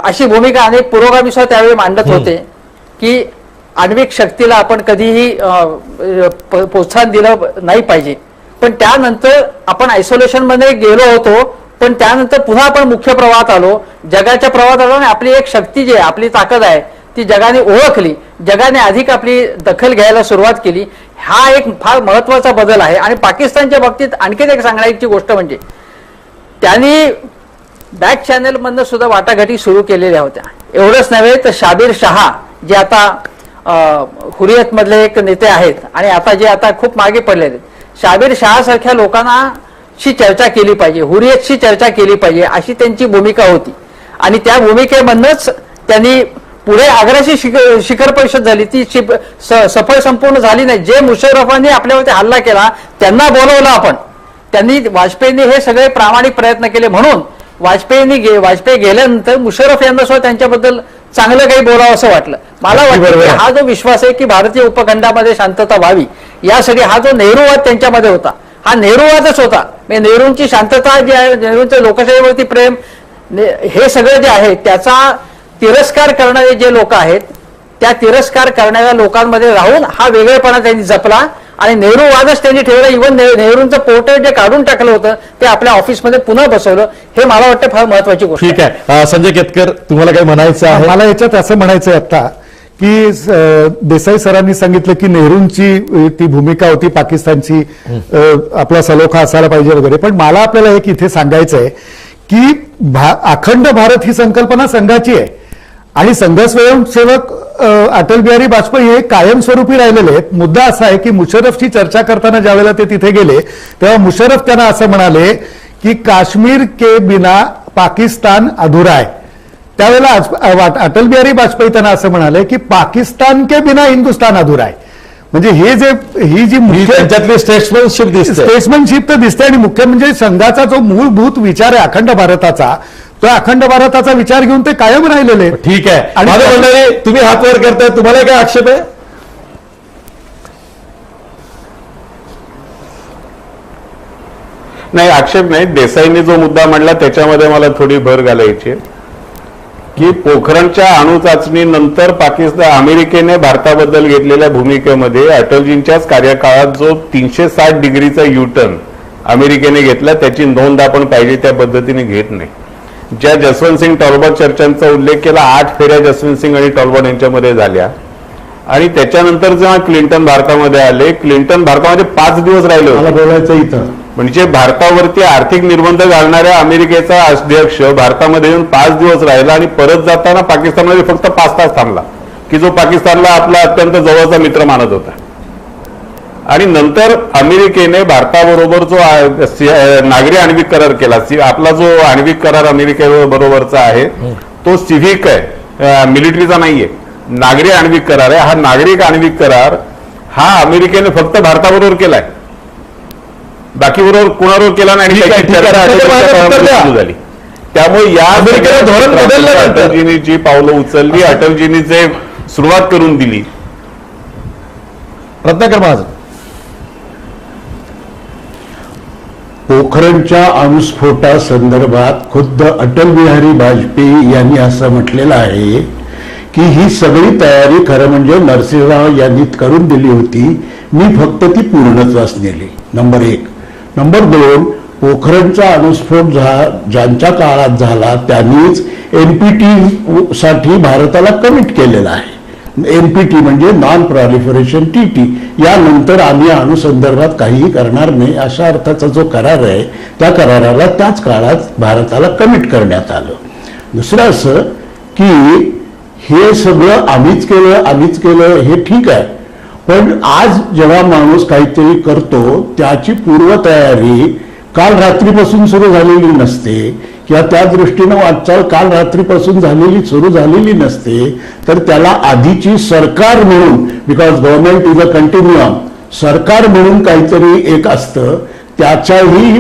अशी भूमिका अनेक पुरोगामी सुद्धा त्यावेळी मांडत होते की आण्विक शक्तीला आपण कधीही प्रोत्साहन दिलं नाही पाहिजे. पण त्यानंतर आपण आयसोलेशन मध्ये गेलो होतो, पण त्यानंतर पुन्हा आपण मुख्य प्रवाहात आलो, जगाच्या प्रवाहात आलो आणि आपली एक शक्ती जी आहे, आपली ताकद आहे ती जगाने ओळखली, जगाने अधिक आपली दखल घ्यायला सुरुवात केली. हा एक फार महत्वाचा बदल आहे. आणि पाकिस्तानच्या बाबतीत आणखीन एक सांगण्याची गोष्ट म्हणजे त्यांनी बॅक चॅनल मधनं सुद्धा वाटाघाटी सुरू केलेल्या होत्या. एवढंच नव्हे तर शाबीर शहा जे आता हुरियत मधले एक नेते आहेत आणि आता खूप मागे पडलेले, शाबीर शहा सारख्या लोकांना शी चर्चा केली पाहिजे, हुरियतशी चर्चा केली पाहिजे अशी त्यांची भूमिका होती. आणि त्या भूमिकेमधनच त्यांनी पुढे आग्राची शिखर परिषद झाली, ती सफळ संपूर्ण झाली नाही. जे मुशर्रफांनी आपल्यावरती हल्ला केला त्यांना बोलवलं आपण, त्यांनी वाजपेयींनी हे सगळे प्रामाणिक प्रयत्न केले. म्हणून वाजपेयी गेल्यानंतर मुशर्रफ यांना सुद्धा त्यांच्याबद्दल चांगलं काही बोलावं असं वाटलं. मला वाटतं हा जो विश्वास आहे की भारतीय उपखंडामध्ये शांतता व्हावी यासाठी हा जो नेहरूवाद त्यांच्यामध्ये होता, हा नेहरूवादच होता. म्हणजे नेहरूंची शांतता जी आहे, नेहरूंचं लोकशाहीवरती प्रेम, हे सगळं जे आहे त्याचा तिरस्कार करणारे जे लोक आहेत, त्या तिरस्कार करणाऱ्या लोकांमध्ये राहून हा वेगळेपणा त्यांनी जपला आणि नेहरूवादच त्यांनी ठेवला. इव्हन नेहरूंचं पोर्ट्रेट जे काढून टाकलं होतं ते आपल्या ऑफिसमध्ये पुन्हा बसवलं. हे मला वाटतं फार महत्वाची गोष्ट ठीक आहे. संजय केतकर, तुम्हाला काय म्हणायचं आहे? मला याच्यात असं म्हणायचं आहे आता की देसाई सरांनी सांगितलं की नेहरूंची ती भूमिका होती पाकिस्तानची, आपला सलोखा असायला पाहिजे वगैरे. पण मला आपल्याला एक इथे सांगायचं आहे की अखंड भारत ही संकल्पना संघाची आहे आणि संघ स्वयंसेवक अटल बिहारी वाजपेयी हे कायमस्वरूपी राहिलेले आहेत. मुद्दा असा आहे की मुशर्रफची चर्चा करताना ज्यावेळेला ते तिथे गेले तेव्हा मुशर्रफ त्यांना असं म्हणाले की काश्मीर के बिना पाकिस्तान अधुरा आहे. त्यावेळेला अटल बिहारी वाजपेयी त्यांना असं म्हणाले की पाकिस्तान के बिना हिंदुस्तान अधुरा आहे. म्हणजे ही जी त्यांच्यातली स्टेट्समनशिप दिसते, स्टेट्समनशिप तर दिसते आणि मुख्य म्हणजे संघाचा जो मूलभूत विचार आहे अखंड भारताचा, तो अखंड भारताचा विचार घेऊन ते कायम राहिलेले. ठीक आहे. आणि माझं म्हणणं आहे, तुम्ही हात वर करताय, तुम्हाला काय आक्षेप आहे? नाही, आक्षेप नाही. देसाईंनी जो मुद्दा मांडला त्याच्यामध्ये मला थोडी भर घालायची आहे की पोखरणच्या अणुचाचणीनंतर पाकिस्तान, अमेरिकेने भारताबद्दल घेतलेल्या भूमिकेमध्ये अटलजींच्याच कार्यकाळात जो 360 डिग्रीचा युटर्न अमेरिकेने घेतला त्याची नोंद आपण पाहिजे त्या पद्धतीने घेत नाही. ज्या जसवंत सिंग टॉल्बट चर्चांचा उल्लेख केला, 8 फेऱ्या जसवंत सिंग आणि टॉल्बट यांच्यामध्ये झाल्या आणि त्याच्यानंतर जेव्हा क्लिंटन भारतामध्ये आले, क्लिंटन भारतामध्ये 5 दिवस राहिले मला होते. बोलायचं इथं म्हणजे भारतावरती आर्थिक निर्बंध घालणाऱ्या अमेरिकेचा अध्यक्ष भारतामध्ये येऊन 5 दिवस राहिला आणि परत जाताना पाकिस्तानमध्ये फक्त 5 तास थांबला, की जो पाकिस्तानला आपला अत्यंत जवळचा मित्र मानत होता. आणि नंतर अमेरिकेने भारताबरोबर जो नागरी आण्विक करार केला, आपला जो आण्विक करार अमेरिकेबरोबरचा आहे तो सिव्हिक आहे, मिलिटरीचा नाहीये, नागरी आण्विक करार आहे. हा नागरिक आण्विक करार हा अमेरिकेने फक्त भारताबरोबर केलाय, बाकी बरोबर कुणाबरोबर केला नाही. सुरू झाली. त्यामुळे या अमेरिकेने धोरण बदललं. अटलजींनी जी पावलं उचलली, अटलजींनी जे सुरुवात करून दिली. रत्नाकर महाजन, पोखरणच्या अणुस्फोटासंदर्भात खुद्द अटल बिहारी वाजपेयी यांनी असं म्हटलेलं आहे की ही सगळी तयारी खरं म्हणजे नरसिंहराव यांनी करून दिली होती, मी फक्त ती पूर्णत्वास नेली. नंबर 1. नंबर 2, पोखरणचा अणुस्फोट ज्यांच्या काळात झाला त्यांनीच NPT साठी भारताला कमिट केलेला आहे. NPT म्हणजे नॉन प्रॉलिफरेशन TT. यानंतर आम्ही अणुसंदर्भात काहीही करणार नाही अशा अर्थाचा जो करार आहे त्या कराराला त्याच काळात भारताला कमिट करण्यात आलं. दुसरं असं की हे सगळं आम्हीच केलं हे ठीक आहे, पण आज जेव्हा माणूस काहीतरी करतो त्याची पूर्वतयारी काल रात्रीपासून सुरू झालेली नसते किंवा त्या दृष्टीनं वाटचाल काल रात्रीपासून सुरू झालेली नसते, तर त्याला आधीची सरकार म्हणून, बिकॉज गव्हर्नमेंट इज अ कंटिन्युअम, सरकार म्हणून काहीतरी एक असतं, त्याचाही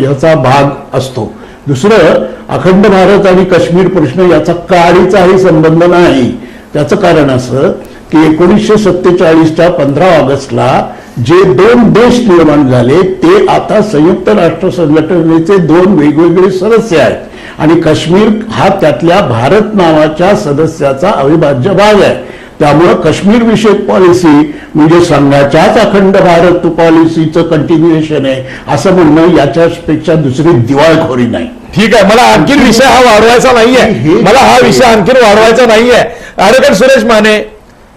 याचा भाग असतो. दुसरं, अखंड भारत आणि काश्मीर प्रश्न याचा काडीचाही संबंध नाही. त्याचं कारण असं की 1947च्या 15 ऑगस्टला जे 2 देश निर्माण झाले ते आता संयुक्त राष्ट्र संघटनेचे 2 वेगवेगळे सदस्य आहेत आणि काश्मीर हा त्यातल्या भारत नावाच्या सदस्याचा अविभाज्य भाग आहे. त्यामुळं काश्मीर विषयक पॉलिसी म्हणजे संघाच्याच अखंड भारत पॉलिसीचं कंटिन्युएशन आहे असं म्हणणं याच्यापेक्षा दुसरी दिवाळखोरी नाही. ठीक आहे. मला आणखी विषय हा वाढवायचा नाहीये, मला हा विषय आणखी वाढवायचा नाहीये. ॲडव्होकेट सुरेश माने,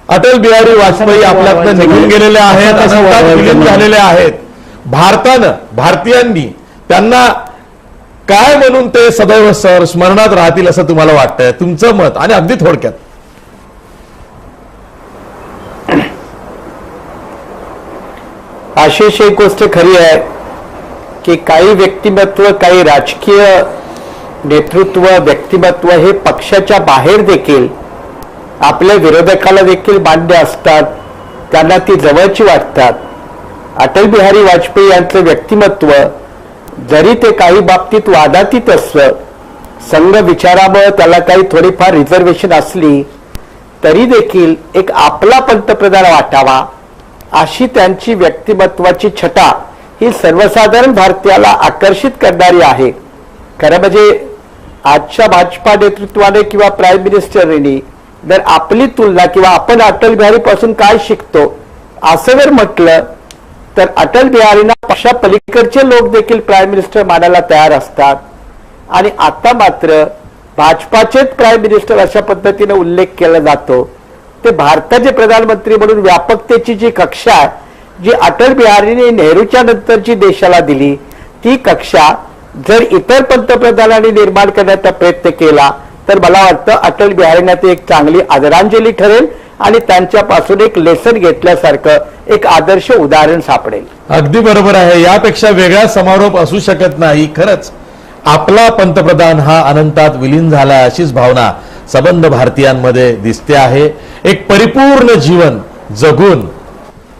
अटल बिहारी वाजपेयी आपल्याकडे निघून गेलेले आहेत, असंतात विलीन झालेले आहेत. भारतीयांनी त्यांना काय म्हणून ते सदैव स्मरणात राहतील असं तुम्हाला वाटतंय? तुमचं मत आणि अगदी थोडक्यात. आशिष, एक गोष्ट खरी आहे की काही व्यक्तिमत्व, काही राजकीय नेतृत्व व्यक्तिमत्व हे पक्षाच्या बाहेर देखील आपल्या विरोधकाला देखील मान्य असतात, त्यांना ती जवळची वाटतात. अटल बिहारी वाजपेयी यांचं व्यक्तिमत्व जरी ते काही बाबतीत वादातीत असलं, संघ विचारामुळे त्याला काही थोडीफार रिझर्वेशन असली तरी देखील एक आपला पंतप्रधान वाटावा अशी त्यांची व्यक्तिमत्वाची छटा ही सर्वसाधारण भारतीयाला आकर्षित करणारी आहे. खरं म्हणजे आजच्या भाजपा नेतृत्वाने किंवा प्राईम मिनिस्टरनी जर आपली तुलना किंवा आपण अटल बिहारी पासून काय शिकतो असं जर म्हटलं तर अटल बिहारींना पक्षा पलीकडचे लोक देखील प्राईम मिनिस्टर मानायला तयार असतात. आणि आता मात्र भाजपाचेच प्राईम मिनिस्टर अशा पद्धतीने उल्लेख केला जातो. ते भारताचे प्रधानमंत्री म्हणून व्यापकतेची जी कक्षा आहे जी अटल बिहारींनी नेहरूच्या नंतरची देशाला दिली ती कक्षा जर इतर पंतप्रधानांनी निर्माण करण्याचा प्रयत्न केला तर मला वाटतं अटल बिहारींना ती एक चांगली आदरांजली ठरेल आणि त्यांच्यापासून एक लेसन घेतल्यासारखं एक आदर्श उदाहरण सापडेल. अगदी बरोबर आहे. यापेक्षा वेगळा समारोप असू शकत नाही. खरंच आपला पंतप्रधान हा अनंतात विलीन झाला अशीच भावना सबंध भारतीयांमध्ये दिसते आहे. एक परिपूर्ण जीवन जगून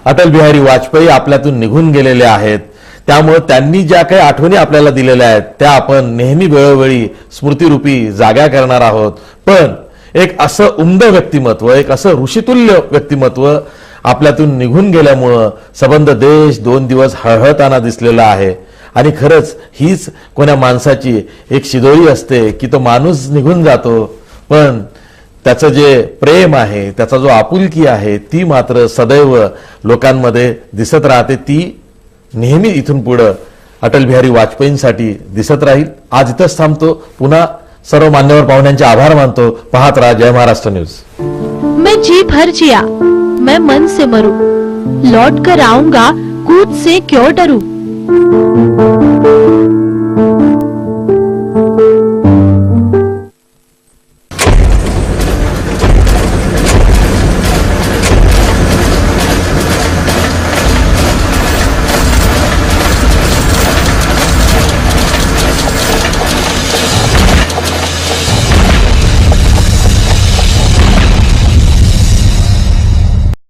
अटल बिहारी वाजपेयी आपल्यातून निघून गेलेले आहेत. त्यामुळे त्यांनी ज्या काही आठवणी आपल्याला दिलेल्या आहेत त्या आपण नेहमी वेळोवेळी स्मृतिरूपी जाग्या करणार आहोत. पण एक असं उमद व्यक्तिमत्व, एक असं ऋषितुल्य व्यक्तिमत्व आपल्यातून निघून गेल्यामुळं सबंध देश 2 दिवस हळहळताना दिसलेला आहे. आणि खरंच हीच कोण्या माणसाची एक शिदोरी असते की तो माणूस निघून जातो पण त्याचं जे प्रेम आहे, त्याचा जो आपुलकी आहे ती मात्र सदैव लोकांमध्ये दिसत राहते. ती नेहमी इथून पुढं अटल बिहारी वाजपेयींसाठी दिसत राहील. आज इथंच थांबतो. पुन्हा सर्व मान्यवर पाहुण्यांचे आभार मानतो. पाहत राहा जय महाराष्ट्र न्यूज. मैं जी भर जिया, मैं मन से मरूं, लौट कर आऊंगा कूद से क्यों डरूं.